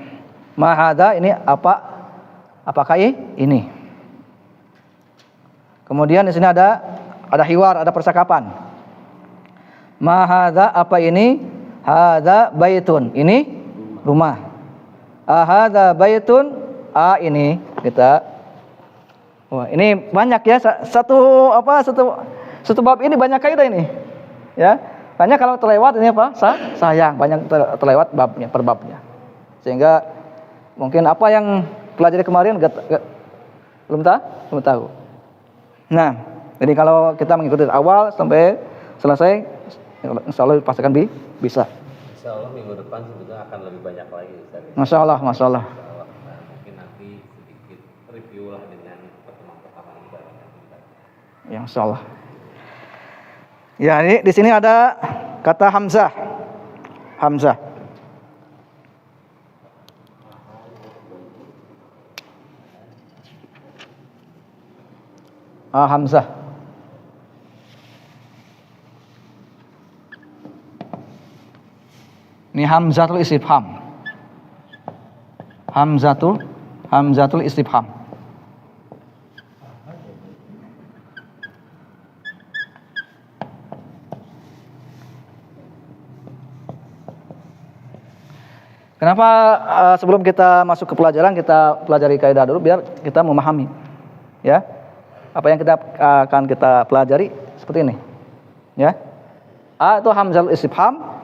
Ma hadza ini apa? Apakah ini? Kemudian di sini ada hiwar, ada percakapan. Ma hadza, apa ini? Hadza baitun, ini rumah. Hadza baitun, ini kita. Wah, ini banyak ya, satu bab ini banyak kaidah ini. Ya. Banyak kalau terlewat ini apa? Sayang, banyak terlewat babnya, per babnya. Sehingga mungkin apa yang pelajari kemarin belum tahu. Nah, jadi kalau kita mengikuti dari awal sampai selesai, insya Allah pastikan bisa. Insya Allah minggu depan sebetulnya akan lebih banyak lagi, Ustaz. Masya Allah. Nah, mungkin nanti sedikit review lah dengan pertemuan-pertemuan kita. Ya, insya Allah. Ya, ini di sini ada kata Hamzah. Hamzah. Hamzah. Ini hamzatul istifham. Hamzatul istifham. Kenapa sebelum kita masuk ke pelajaran kita pelajari kaidah dulu biar kita memahami, ya, apa yang akan kita pelajari seperti ini, ya. A itu hamzatul istifham,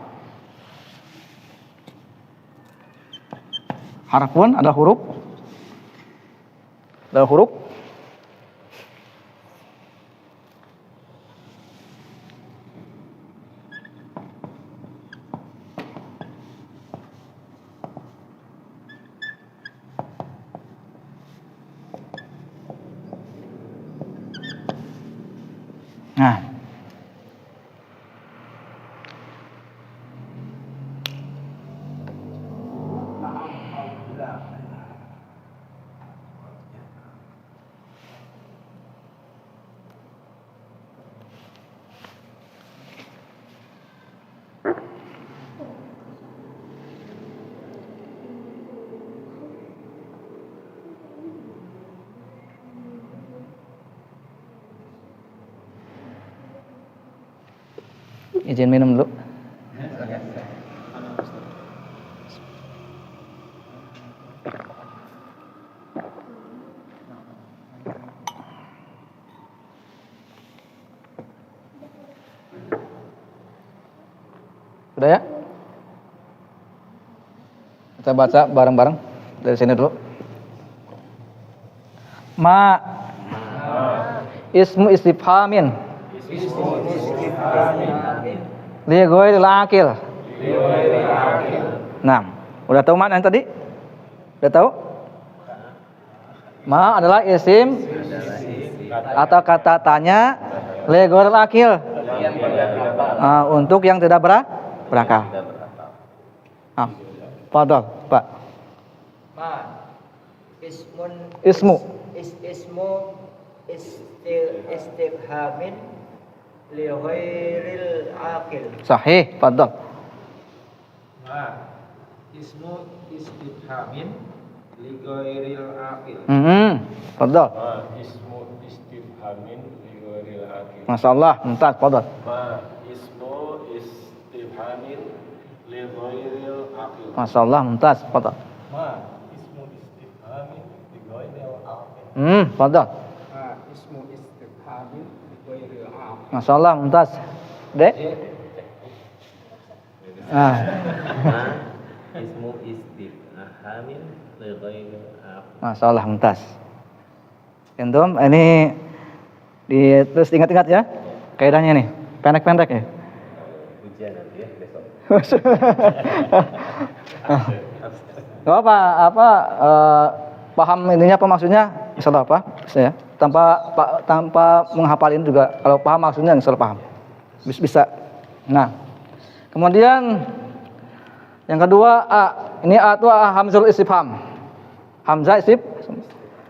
harfun ada huruf, Nah, izin minum dulu. Udah ya? Kita baca bareng-bareng dari sini dulu. Ma ismu istifhamin li ghairil aqil. Nah, udah tahu makna yang tadi? Udah tahu? Ma adalah isim atau kata tanya li ghairil aqil. Untuk yang tidak berakal. Fadhal, Pak. Ma Ismu istifhamin li ghairil aqil. Sahih, fadhal. Ma ismu istifhamin li ghairil aqil. Fadhal. Ma ismu istifhamin li ghairil aqil. Masyaallah, mumtaz, fadhal. Ma ismu istifhamin li ghairil aqil. Masyaallah, mumtaz, fadhal. Ma ismu istifhamin li ghairil aqil. Fadhal. Ma ismu istifhamin li ghairil aqil. Masyaallah, mumtaz. Dek? Ma ismu istifhamin li ghairil aqil. Masyaallah, mumtaz. Antum ini terus ingat-ingat ya kaidahnya nih, pendek-pendek ya. Ujian nanti ya besok. Gak apa, paham ininya apa maksudnya, insyaallah apa, ya. Tanpa menghafalin juga, kalau paham maksudnya insyaallah paham. Bisa. Nah, kemudian yang kedua Ini atau hamzul istifham.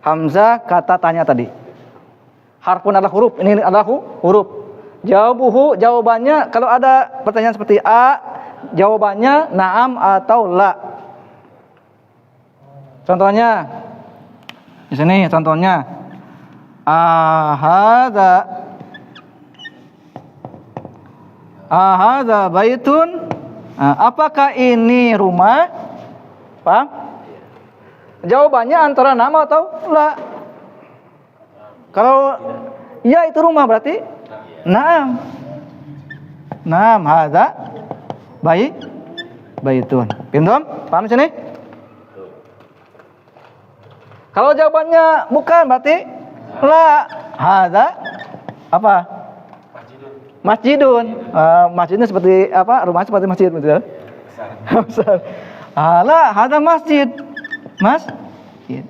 Hamzah kata tanya tadi. Harfun adalah huruf. Ini adalah huruf. Jawabuhu, jawabannya kalau ada pertanyaan seperti a, jawabannya na'am atau la. Contohnya di sini contohnya ahadza baitun. Apakah ini rumah? Paham? Jawabannya antara na'am atau la. Kalau ya itu rumah berarti na'am. Na'am hadza baitun. Pintam? Paham sini? Kalau jawabannya bukan berarti la. Hadza apa? Masjidun. Masjidnya seperti apa? Rumah seperti masjid betul. Besar. La, hadza masjid.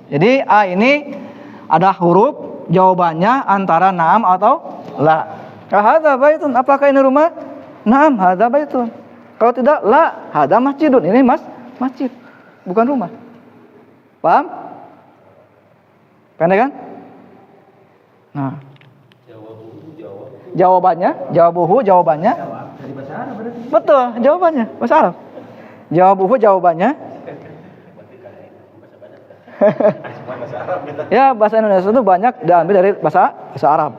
Jadi a ini ada huruf, jawabannya antara na'am atau la. Hadza baitun. Apakah ini rumah? Na'am, hadza baitun. Kalau tidak, la, hadza masjidun. Ini masjid, bukan rumah. Paham? Pendek kan? Nah. Jawabannya. Dari bahasa Arab berarti. Betul, jawabannya bahasa Arab. Jawabannya. Ya, bahasa Indonesia itu banyak diambil dari bahasa Arab.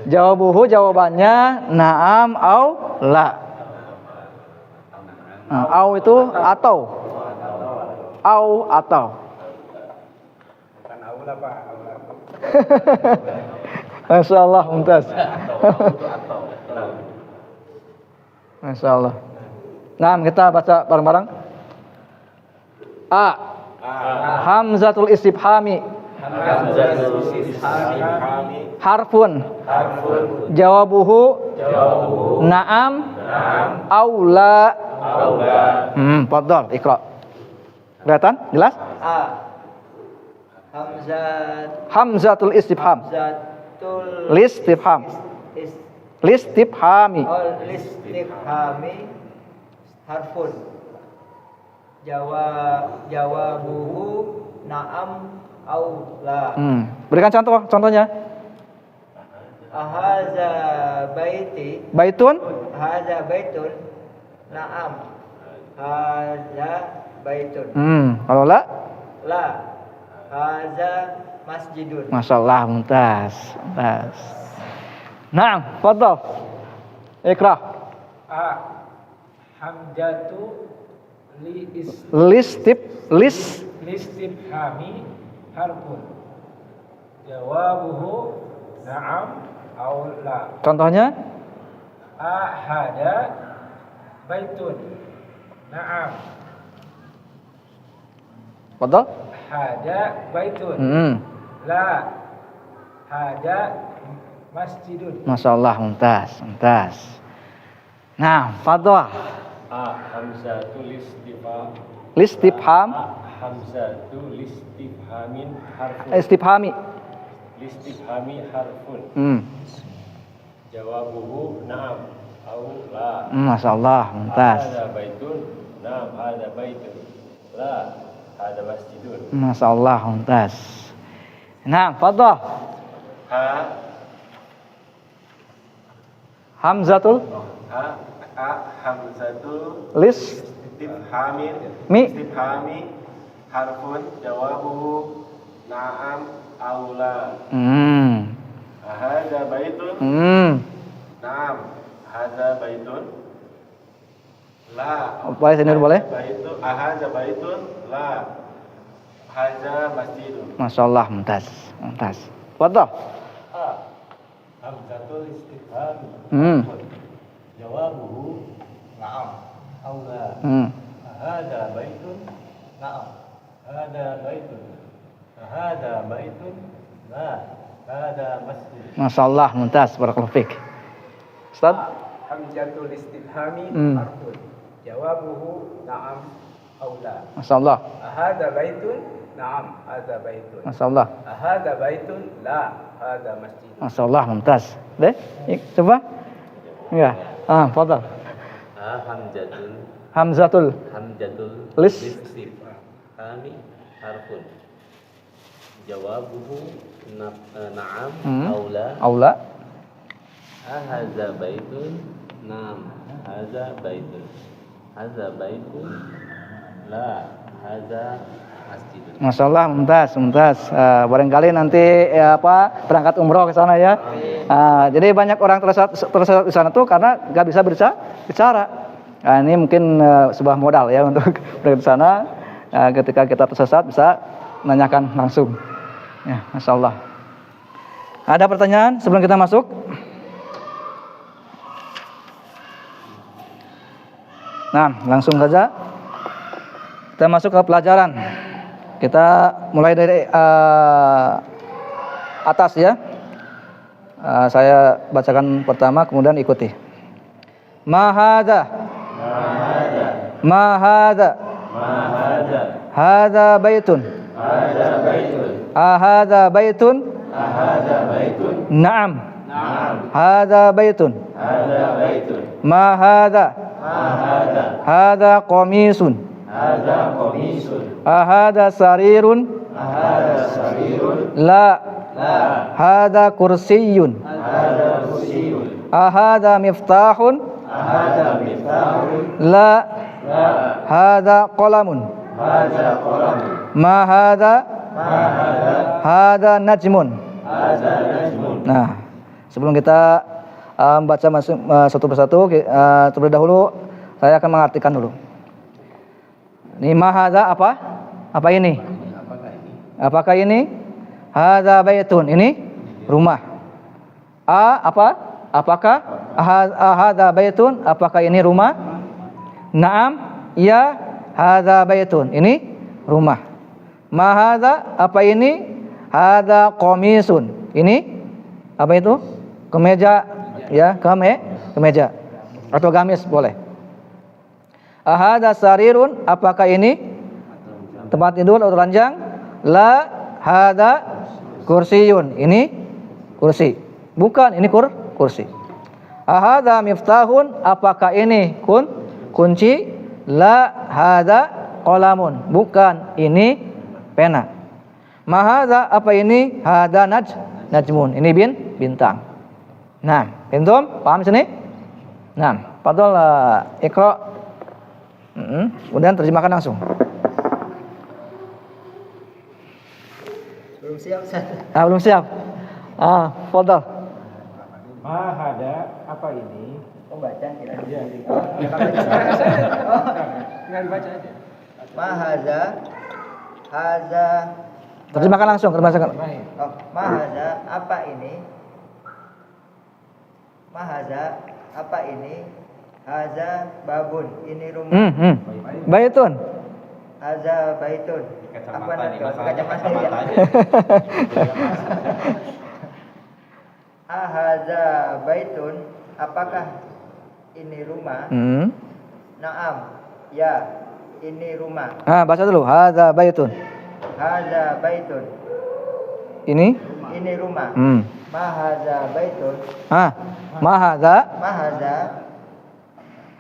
Jawabannya na'am au la. Au itu atau. Atau. Bukan aula Pak, aula. Masya Allah, mumtaz. Masya Allah. Nah, kita baca bareng-bareng. A. Hamzatul istifhami. Harfun. Jawabuhu. Na'am. Aula. Fadhal, iqra. Kelihatan? Jelas? A. Hamzatul istifham. Hamzatul Listifham. Listifhami. listifhami harfun. Jawabuhu na'am au la. Berikan contohnya. Haza Baitun. Haza baitun. Na'am. Haza baitun. Kalau la? La. Haza masjidun. Masya Allah, mumtaz. Naam, fadhal. Iqra. A. Hamzatu listifhami harfun. Jawabuhu na'am aw la. Contohnya? Ahada baitun. Na'am. Fadhal. Hada baitun. La. Hada masjidun. Masya Allah, mumtaz. Nah, fadhal. Hamzatul Listifham. Hamzatul listifhamin harfun. Listifhami harfun. Jawabuhu na'am au la. Masya Allah, mumtaz. Hada baitun. Na'am, hada baitun. La, hada masjidun. Masya Allah, mumtaz. Nah, fadhal. Hamzatul Hamzatul istifhami harfun. Jawabuhu na'am au la. Hadza baitun. Na'am, hadza baitun. La. Boleh sini boleh? Hadza baitun. La. Hadza masjidun. Masya Allah, mumtaz. Fadhal. Hamzatul istifhami. Jawabuhu na'am au la. Hada baitun. Na'am. Hada baitun. Hada baitun. La. Hada masjid. Masya Allah, mumtaz. Barakallahu fiik. Ustaz? Hamzatul istifhami harfun. Jawabuhu na'am aw la. Masya Allah. Ahada baitun. Na'am, hadza baitun. Masya Allah. Ahada baitun. La, hadza masjid. Masya Allah, mumtaz. Deh, coba. Ya. Fadhal. hamzatul Hamzatul listifhami harfun. Jawabuhu na'am aula. Aula. Hadza baitun. Naam, hadza baitun. Hadza baitun. La, hadza masjidun. Masya Allah, mumtaz. Barangkali nanti berangkat umroh ke sana ya. Jadi banyak orang tersesat di sana tuh karena nggak bisa bicara. Ini mungkin sebuah modal ya untuk berangkat ke sana. Ketika kita tersesat bisa menanyakan langsung. Ya, Masya Allah. Ada pertanyaan sebelum kita masuk? Nah, langsung saja kita masuk ke pelajaran. Kita mulai dari atas ya. Saya bacakan pertama, kemudian ikuti. Mahada. Hada baitun. Ahada baitun. Naam. Hada baitun. Ma hada. Hada qamisun. Ahada sarirun. La. Hada kursiyun. Ahada miftahun. La. Hada qalamun. Ma hada. Hada najmun. Nah, sebelum kita membaca satu persatu, terlebih dahulu saya akan mengartikan dulu. Ini ma hada apa? Apa ini? Apakah ini? Hada baitun. Ini rumah. Apa? Apakah? Hada baitun. Apakah ini rumah? Naam. Ya. Hada baitun. Ini rumah. Ma hada? Apa ini? Hada qamisun. Ini apa itu? Kemeja. Ya, kemeja. Atau gamis boleh. Ahada sarirun. Apakah ini tempat tidur atau ranjang? La. Hada kursiyun. Ini kursi. Bukan, ini kursi. Ahada miftahun. Apakah ini kunci? La. Hada qalamun. Bukan, ini pena. Mahada. Apa ini? Hada najmun. Ini bintang. Nah, pintum paham sini? Nah, padahal Iqra. Kemudian terjemahkan langsung. Belum siap, Ustaz. Belum siap. Fadhal. Ma hada, apa ini? Baca kira. Iya. Tinggal dibaca aja. Ma haza Terjemahkan langsung. ma haza apa ini? Ma haza apa ini? Haza babun, ini rumah. Baitun. Haza baitun. Kacamata nih, masalahnya Kacamata ya. kacamata aja. Haza baitun, apakah ini rumah? Naam. Ya, ini rumah. Baca dulu. Hadza baitun. Haza baitun. Ini rumah. Ma haza baitun. Ma hadza. Ma haza.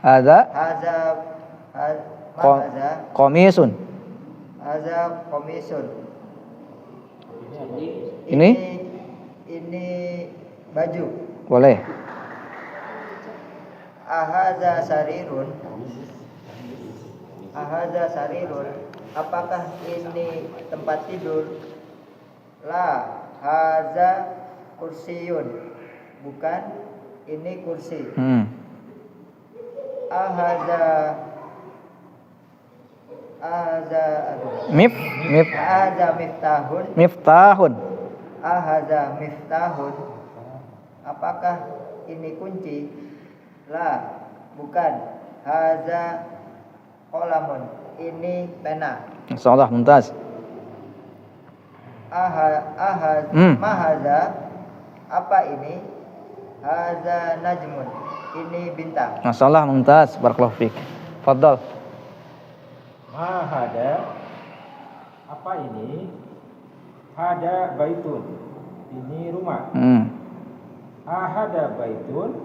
Hadza Haza ma haza. qamisun. Haza komisun. Ini baju. boleh. Ahaza sarirun. Ahaza sarirun. Apakah ini tempat tidur? La. Haza kursiyun. Bukan, ini kursi. Ahaza Miftahun. Ahaza miftahun. Apakah ini kunci? La. Bukan. Haza qalamun. Ini pena. Insyaallah mumtaz. Mahaza. Apa ini? Haza najmun. Ini bintang. Masyaallah mumtaz. Barakallahu fiik. Fadhal. Ma hada, apa ini? Hada baitun, ini rumah. Ahada baitun,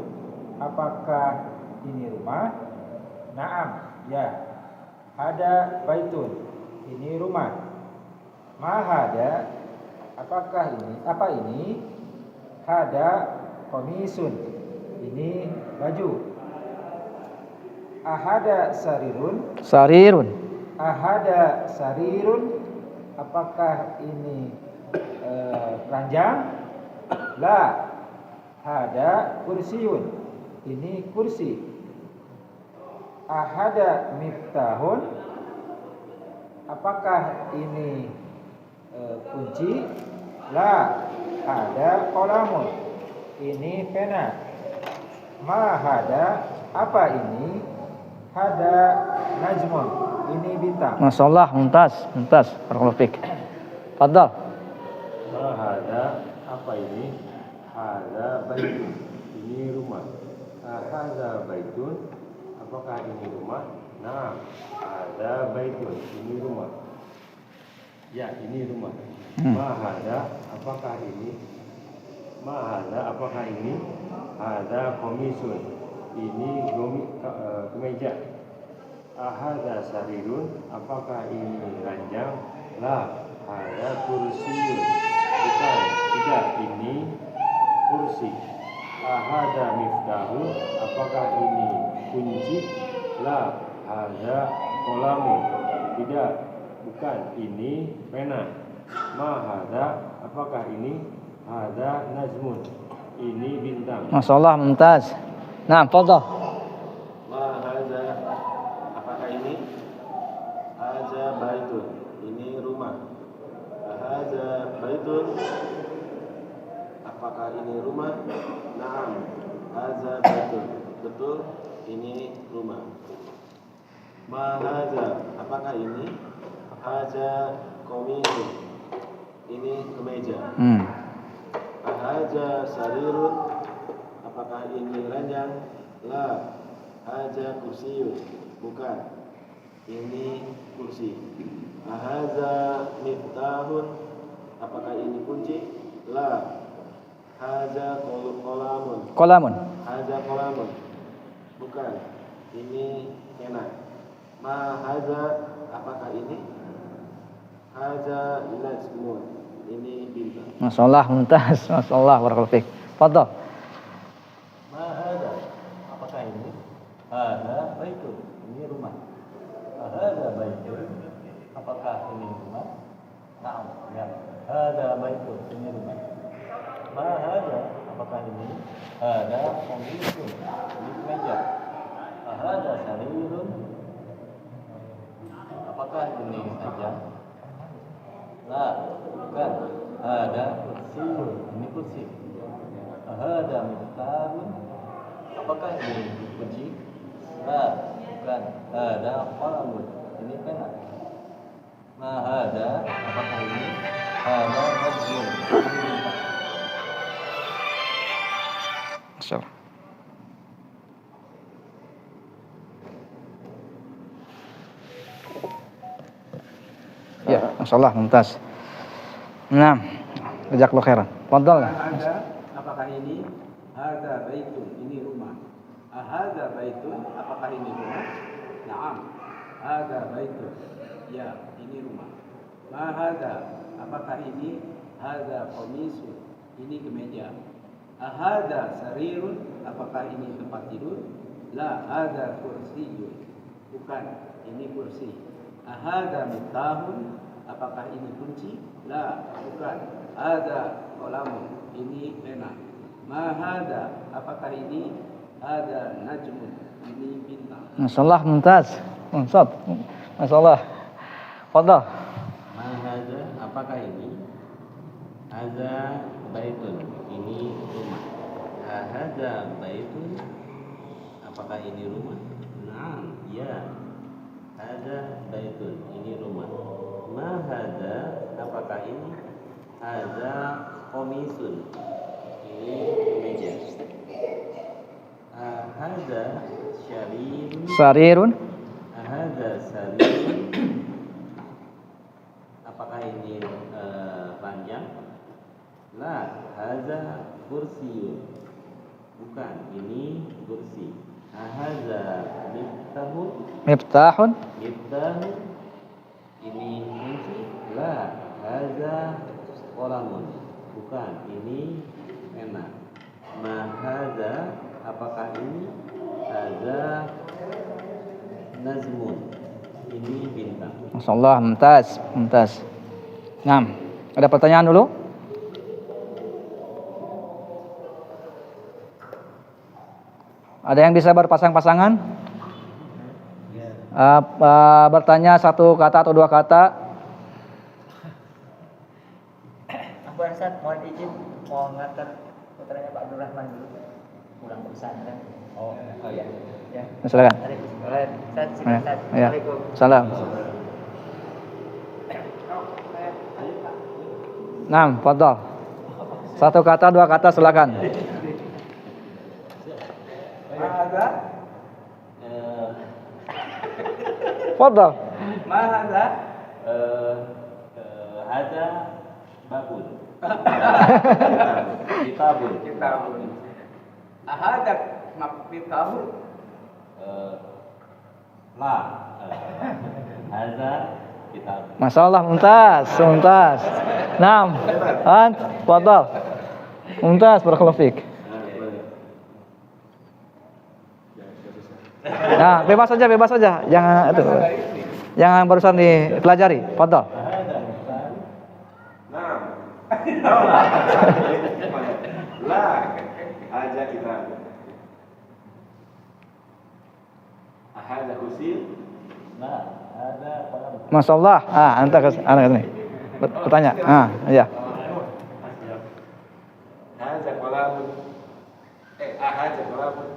apakah ini rumah? Naam, ya. Hada baitun, ini rumah. Ma hada, apakah ini? Apa ini? Hada komisun, ini baju. Ahada sarirun, Sarirun. ahada sarirun, apakah ini ranjang? La, hada kursiun, ini kursi. Ahada miftahun, apakah ini kunci? La, ada kolamun, ini pena. Ma hada, apa ini? Hada najmun, ini bintang. Masyaallah, mumtaz, mumtaz. Barakallahu fiik. Fadhal. Hada, apa ini? Hada baitun, ini rumah. Hada baitun, apakah ini rumah? Nah, ada baitun, ini rumah. Ya, ini rumah. Mahada, apakah ini? Mahada, apakah ini? Ada komisun, ini kemeja. Ahada sarirun, apakah ini ranjang? La, ada kursiun, bukan, tidak, ini kursi. Ahada miftahu, apakah ini kunci? La, ada kolamun, tidak, bukan, ini pena. Mahada, apakah ini? Ada najmun, ini bintang. Masyaallah, mumtaz. Nah, fadhal. Mahada, apakah ini? Haza baitun, ini rumah. Haza baitun, apakah ini rumah? Naam, haza baitun, betul, ini rumah. Mahaza, apakah ini? Haza komisun, ini kemeja. Haza sarirun, apakah ini ranjang? La, haza kursiyun, bukan, ini kursi. Haza miftahun, apakah ini kunci? La, haza kolamun. Qalamun. Haza kolamun, bukan, ini pena. Ma haza, apakah ini? Haza najmun, ini bintang. Masyaallah, mumtaz. Masyaallah, barakallahu fiik. Fadhal. Mahada, apakah ini? Hada baitun, ini rumah. Hada baitun, apakah ini rumah? Naam, ya. Hada baitun, ini rumah. Mahada, apakah ini? Hada komisun, ini meja. Hada sarirun, apakah ini saja? La, bukan. Hada kursiyun, ini kursi. Hada miftahun, apakah ini kunci? La, bukan. Hada qalamun, ini pena. Ma hada, apakah ini? Hada najmun, ini bintang. Masyaallah. Ya, masyaallah, mumtaz. Nah, jazakallahu khairan. Fadhal. Ada, apakah ini? Hada baitun, ini rumah. Hada baitun, apakah ini rumah? Naam. Hada baitun. Ya, ini rumah. Ma hada, apakah ini? Hada komisun, ini kemeja. Hada sarirun, apakah ini tempat tidur? La, hada kursiyun, bukan, ini kursi. Hada miftahun, apakah ini kunci? La, bukan. Hada kolamun, ini pena. Ma hada, apakah ini? Hada najmun, ini bintang. Masyaallah, mumtaz. Mumtaz. Masyaallah. Fadhal. Mahada, apakah ini? Haza baitun, ini rumah. Haza baitun, apakah ini rumah? Naam, ya. Haza baitun, ini rumah. Mahada, apakah ini? Haza komisun, ini meja. Haza syarirun, Sarirun. Haza sarirun, apakah ini panjang? La, haza kursiyun, bukan, ini kursi. Ahadza miftahun. Miftahun. Miftahun. Ini kunci. La, hadza qalamun. Bukan, ini pena. Ma hadza, apakah ini? Hadza nazmun. Ini bintang. Masyaallah, mumtaz, mumtaz. Nah, ada pertanyaan dulu? Ada yang bisa berpasang-pasangan? Bertanya satu kata atau dua kata? Aku Ustaz, mohon izin mau ngantar putranya Pak Abdurrahman dulu pulang ke pesantren. Oh iya. Ya. Silakan. Ustaz, silakan Ustaz. Ya. Assalamualaikum. Salam. Nah, fadhal. Satu kata, dua kata, silakan. Mahadza? Fadhal. Mahadza? Hadza babun. Kitabun. Kitabun. Ahadza miftahun? La. Hadza kitab. Masyaallah, mumtaz, mumtaz. Naam. Ant, fadhal. Mumtaz, barakallahu fik. Nah, bebas saja. Jangan itu. Jangan barusan dipelajari. Fadhal. La, hadza kitab. Ahadza usil. La, hadza qalam. Masyaallah. Anta ini. Bertanya. Iya. Hadza qalamun. Ahadza qalamun.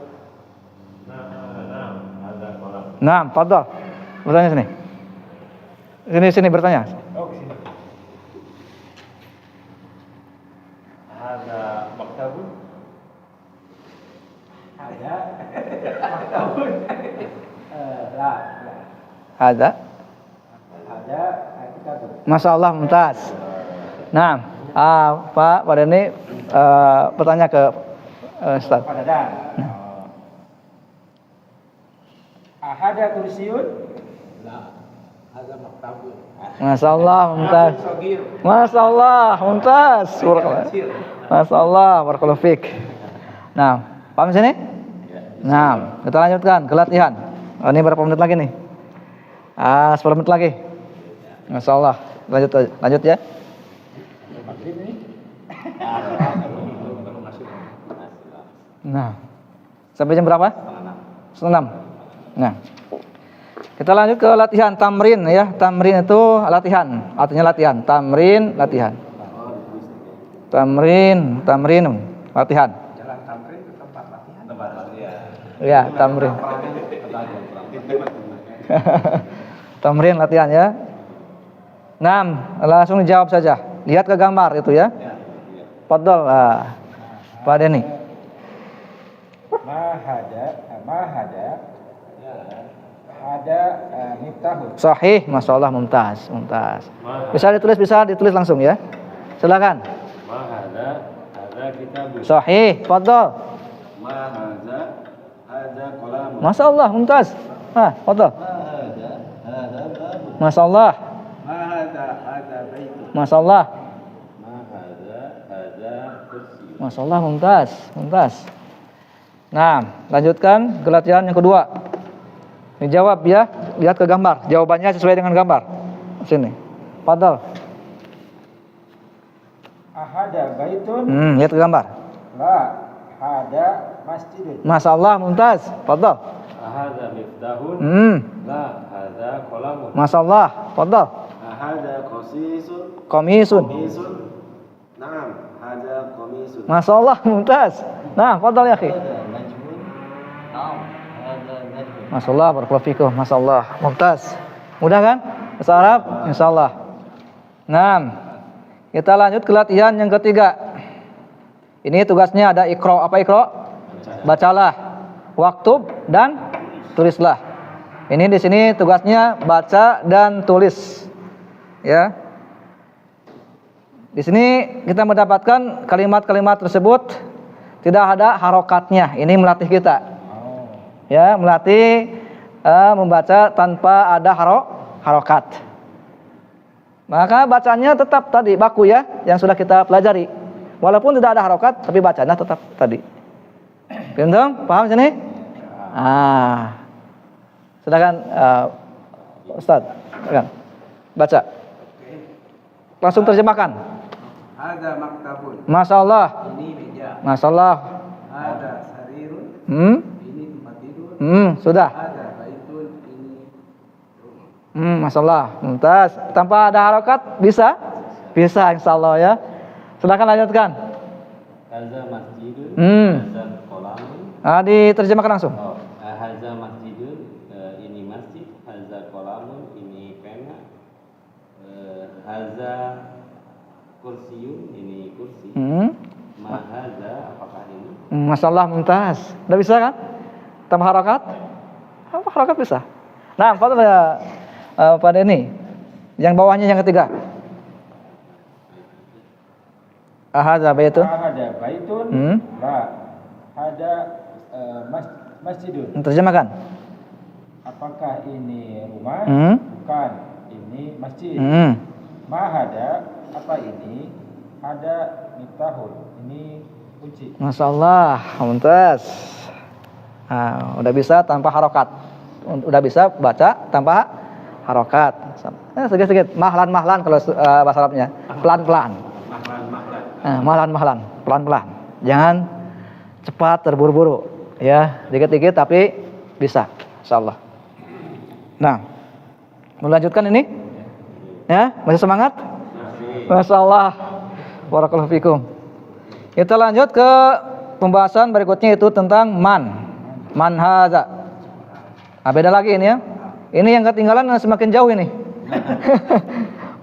Hadza qalam. Nah, fadhal. Bertanya sini. Sini bertanya. Oh, sini. Hadza maktabun. Ada maktabun. La. Ada. Ada kitabun. Masyaallah, mumtaz. Nah, Pak pada ini bertanya ke Ustaz. Pak Dadan. Ahada kursiyun. La. Hadza maktabun. Masyaallah, mumtaz. Sagir. Masyaallah, mumtaz. Masyaallah, barakallahu fik. Nah, paham sini? Nah, kita lanjutkan ke latihan. Ini berapa menit lagi nih? 10 menit lagi. Masyaallah. Lanjut ya. Nah, sampai jam berapa? 6. Nah, kita lanjut ke latihan tamrin ya. Tamrin itu latihan, artinya latihan. Tamrin, latihan. Tamrinun, latihan. Jalan tamrin ke tempat latihan. Ya, tamrin. Tamrin latihan ya. 6, langsung dijawab saja. Lihat ke gambar itu ya. Fadhal. Pak Deni. Mahada ada miftahun. Sahih, masyaallah, mumtaz. Bisa ditulis langsung ya. Silakan. Ma hadza kitabun. Sahih, fadhal. Ma hadza qalamun. Masyaallah, mumtaz. Fadhal. Hadza babun. Masyaallah. Mahadza baitun. Masyaallah. Ma hadza kursi. Masyaallah, mumtaz. Nah, lanjutkan ke latihan yang kedua. Dijawab ya, lihat ke gambar. Jawabannya sesuai dengan gambar. Sini. Fadhal. Ahada baitun. Lihat ke gambar. La, hada masjidun. Masyaallah, mumtaz. Fadhal. Ahadza miftahun. La, hadza qalamun. Masyaallah, fadhal. Ahadza qasisun. Qamisun. Naam, hadza qamisun. Masyaallah, mumtaz. Nah, fadhal ya, akhi. Hadza najmun. Naam, hadza najmun. Masyaallah, barakallahu fikum. Masyaallah, mumtaz. Mudah kan? Bahasa Arab, insyaallah. Nah, kita lanjut ke latihan yang ketiga. Ini tugasnya ada iqra. Apa iqra? Bacalah. Waktub dan tulislah. Ini di sini tugasnya baca dan tulis. Ya. Di sini kita mendapatkan kalimat-kalimat tersebut tidak ada harokatnya. Ini melatih kita. Ya, melatih membaca tanpa ada harokat. Maka bacanya tetap tadi baku ya, yang sudah kita pelajari. Walaupun tidak ada harokat, tapi bacanya tetap tadi. Pintu, paham sini? Sedangkan Ustaz, silakan baca. Langsung terjemahkan. Ada maktabun. Masya Allah. Ini meja. Masya Allah. Ada sarirun. Ini tempat tidur. Sudah. Ada baitun. Ini rumah. Masya Allah. Mumtaz. Tanpa ada harokat bisa? Bisa, insya Allah ya. Silakan lanjutkan. Haza masjidun, haza qolamun. Diterjemahkan langsung. Haza masjidun, ini masjid. Haza qolamun, ini pena. Haza kursiyun, ini kursi. Mahaza, apakah ini? Masya Allah, mumtaz. Udah bisa kan? Tanpa harokat? Tanpa harokat bisa. Nah, pada ini. Yang bawahnya yang ketiga. Ahadza baitun. Ahada baitun. La. Hada masjidun. Terjemahkan. Apakah ini rumah? Bukan. Ini masjid. Mahada, apa ini? Ada miftahun. Ini kunci. Masya Allah, mumtaz. Udah bisa tanpa harokat. Udah bisa baca tanpa harokat. Sedikit-sedikit. Mahlan kalau bahasa Arabnya. Pelan-pelan. Mahlan, pelan-pelan. Jangan cepat terburu-buru. Ya, dikit-dikit tapi bisa. Insyaallah. Nah, melanjutkan ini? Ya, masih semangat? Masya Allah. Barakallahu fikum. Kita lanjut ke pembahasan berikutnya itu tentang man hadza. Beda lagi ini ya. Ini yang ketinggalan semakin jauh ini.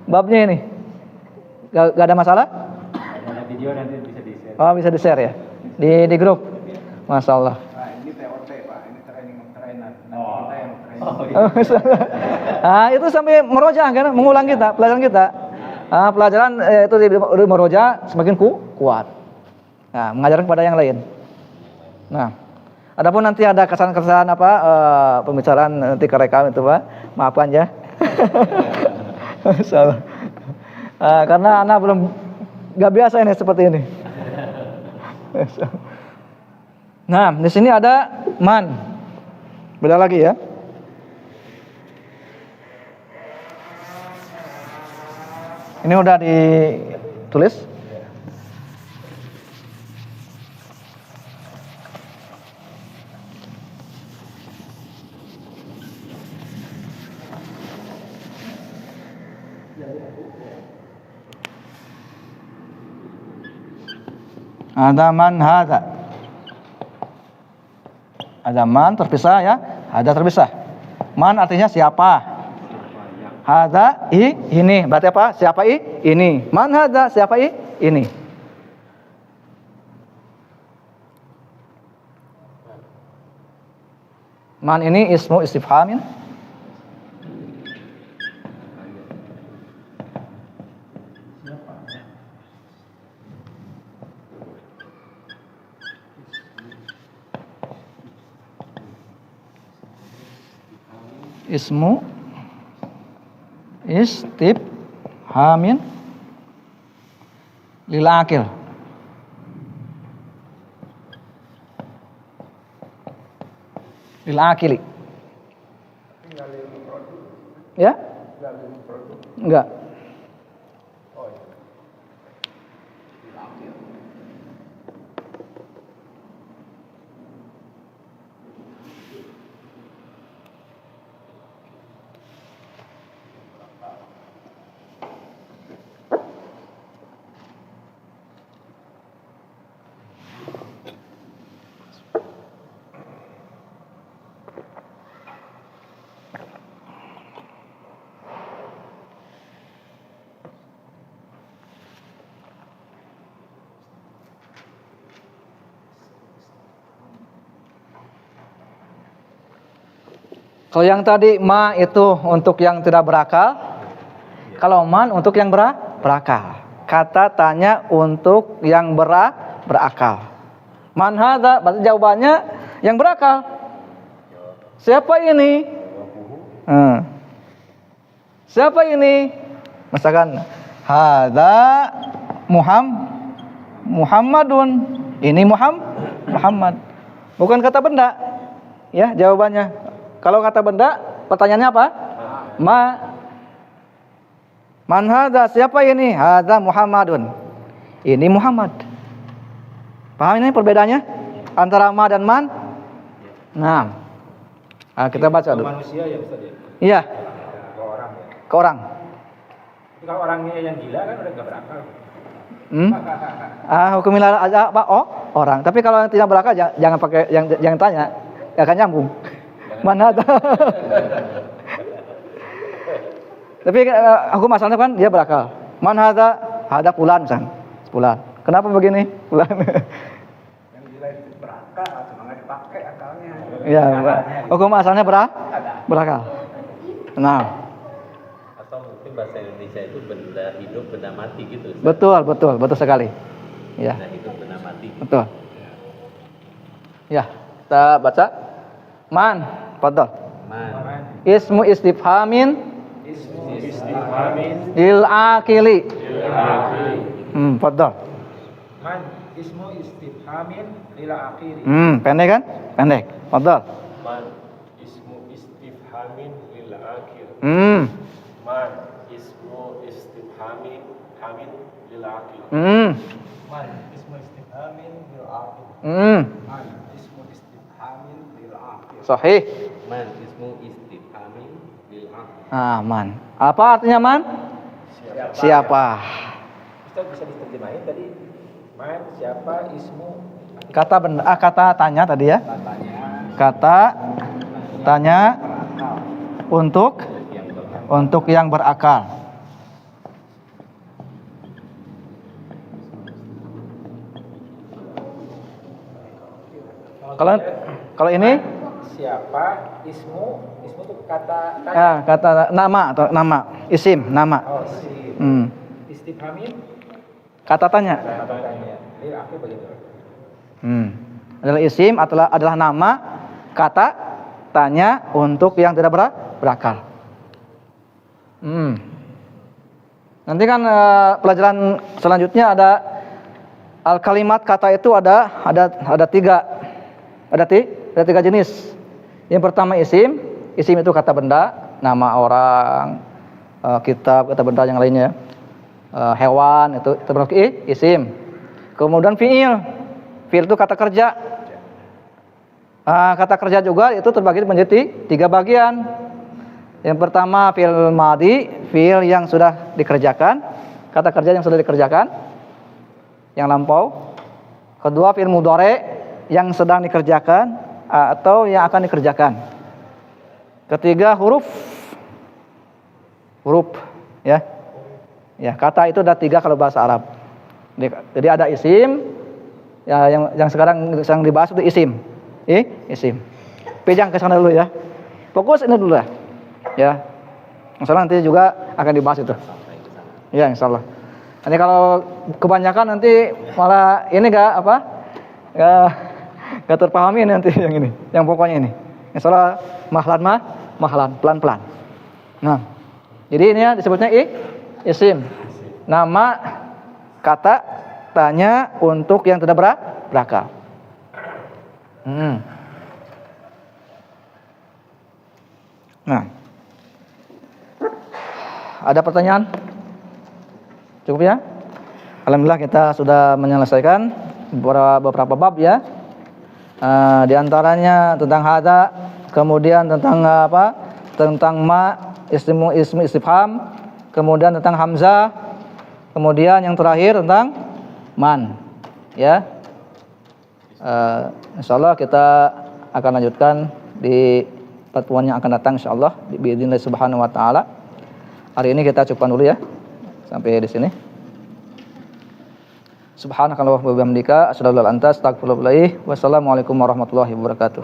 Babnya ini. Gak ada masalah? Ada video nanti bisa di-share. Oh, bisa di-share ya. Di grup. Masya Allah. Ini TOT Pak, ini training trainer. Oh. Kita yang training. Itu sampai meroja kan, mengulang kita, pelajaran kita. Pelajaran itu di meroja semakin kuat. Nah, mengajarkan kepada yang lain. Nah, adapun nanti ada kesan-kesan pembicaraan nanti kerekam itu Pak, maafkan ya. Masalah. Karena anak belum gak biasa ini seperti ini. Nah, di sini ada man. Beda lagi ya. Ini udah ditulis. Ada man hadza. Ada man terpisah ya. Ada terpisah. Man artinya siapa? Hadza ini. Berarti apa? Siapa ini? Man hadza? Siapa ini? Man ini ismu istifhamin. Ismu istifhamin lil akil. Lil akili. Ya? Enggak. Kalau yang tadi ma itu untuk yang tidak berakal, kalau man untuk yang berakal. Kata tanya untuk yang berakal. Man hadza berarti jawabannya yang berakal. Siapa ini? Siapa ini? Misalkan hadza Muhammadun. Ini Muhammad. Bukan kata benda. Ya, jawabannya. Kalau kata benda, pertanyaannya apa? Man hadza? Siapa ini? Hadza Muhammadun. Ini Muhammad. Paham ini perbedaannya antara ma dan man? Nah, kita baca dulu. Manusia ya Ustaz ya? Iya, Ke orang ya. ke orang. Tapi kalau orangnya yang gila kan udah gak berakal. Hukum ilal aja apa? Oh, orang. Tapi kalau yang tidak berakal jangan pakai yang tanya, gak akan nyambung. Mana? Tapi hukum asalnya kan dia berakal. Man hadza fulan san. Fulan. Kenapa begini? Fulan. Yang gila itu berakal, cuma nggak dipakai akalnya. Iya, hukum asalnya berakal. Nah, Atau mungkin bahasa Indonesia itu benda hidup, benda mati gitu. betul sekali. Ya, Benda hidup, benda mati. betul. Ya, kita baca. Man, fadhal. Man. Ismu istifhamin Istifhamin lil akili. Fadhal. man ismu istifhamin lil akhiri. Pendek kan? Pendek. Fadhal. Man ismu istifhamin lil akhir. Man ismu istifhamin lil akhir. Man ismu istifhamin lil akhir. Man ismu istifhamin lil akhir. Sahih. Man ismu istifhamin lil akhir. Man. Apa artinya man? Siapa? Ustaz bisa diterjemahin tadi. Man siapa ismu Kata benda, kata tanya tadi ya. Kata tanya untuk yang berakal. Kalau ini siapa ismu itu kata tanya. kata nama atau nama, isim, nama. Oh, si istifhamin Kata tanya. kata tanya. Lil akhir bagaimana? Adalah isim atau adalah nama kata tanya untuk yang tidak berakal. Nanti kan pelajaran selanjutnya ada al kalimat kata itu ada tiga jenis. Yang pertama isim itu kata benda, nama orang, kitab, kata benda yang lainnya, hewan itu termasuk isim. Kemudian fiil itu kata kerja. Kata kerja juga itu terbagi menjadi 3 bagian. Yang pertama fiil madhi, fiil yang sudah dikerjakan, kata kerja yang sudah dikerjakan, yang lampau. Kedua fiil mudhari, yang sedang dikerjakan atau yang akan dikerjakan. Ketiga huruf ya. Ya, kata itu ada 3 kalau bahasa Arab. Jadi ada isim, ya, yang sekarang dibahas itu isim. Isim. Pejang ke sana dulu ya. Fokus ini dulu lah. Ya. Insyaallah nanti juga akan dibahas itu. Ya, insyaallah. Nanti kalau kebanyakan nanti malah ini gak terpahami nanti yang ini, yang pokoknya ini. Insyaallah mahlan pelan-pelan. Nah, jadi ini ya disebutnya isim. Nama kata tanya untuk yang tidak berakal. Nah, ada pertanyaan? Cukup ya? Alhamdulillah kita sudah menyelesaikan beberapa bab ya. Di antaranya tentang hadza, kemudian tentang tentang ma, ismu istifham, kemudian tentang hamzah, kemudian yang terakhir tentang man. Ya. Insyaallah kita akan lanjutkan di pertemuan yang akan datang insyaallah biidznillah subhanahu wa taala. Hari ini kita cukupkan dulu ya. Sampai di sini. Subhanakallahumma wa bihamdika asyhadu an la ilaha illa anta astaghfiruka wa atubu ilaik. Wassalamualaikum warahmatullahi wabarakatuh.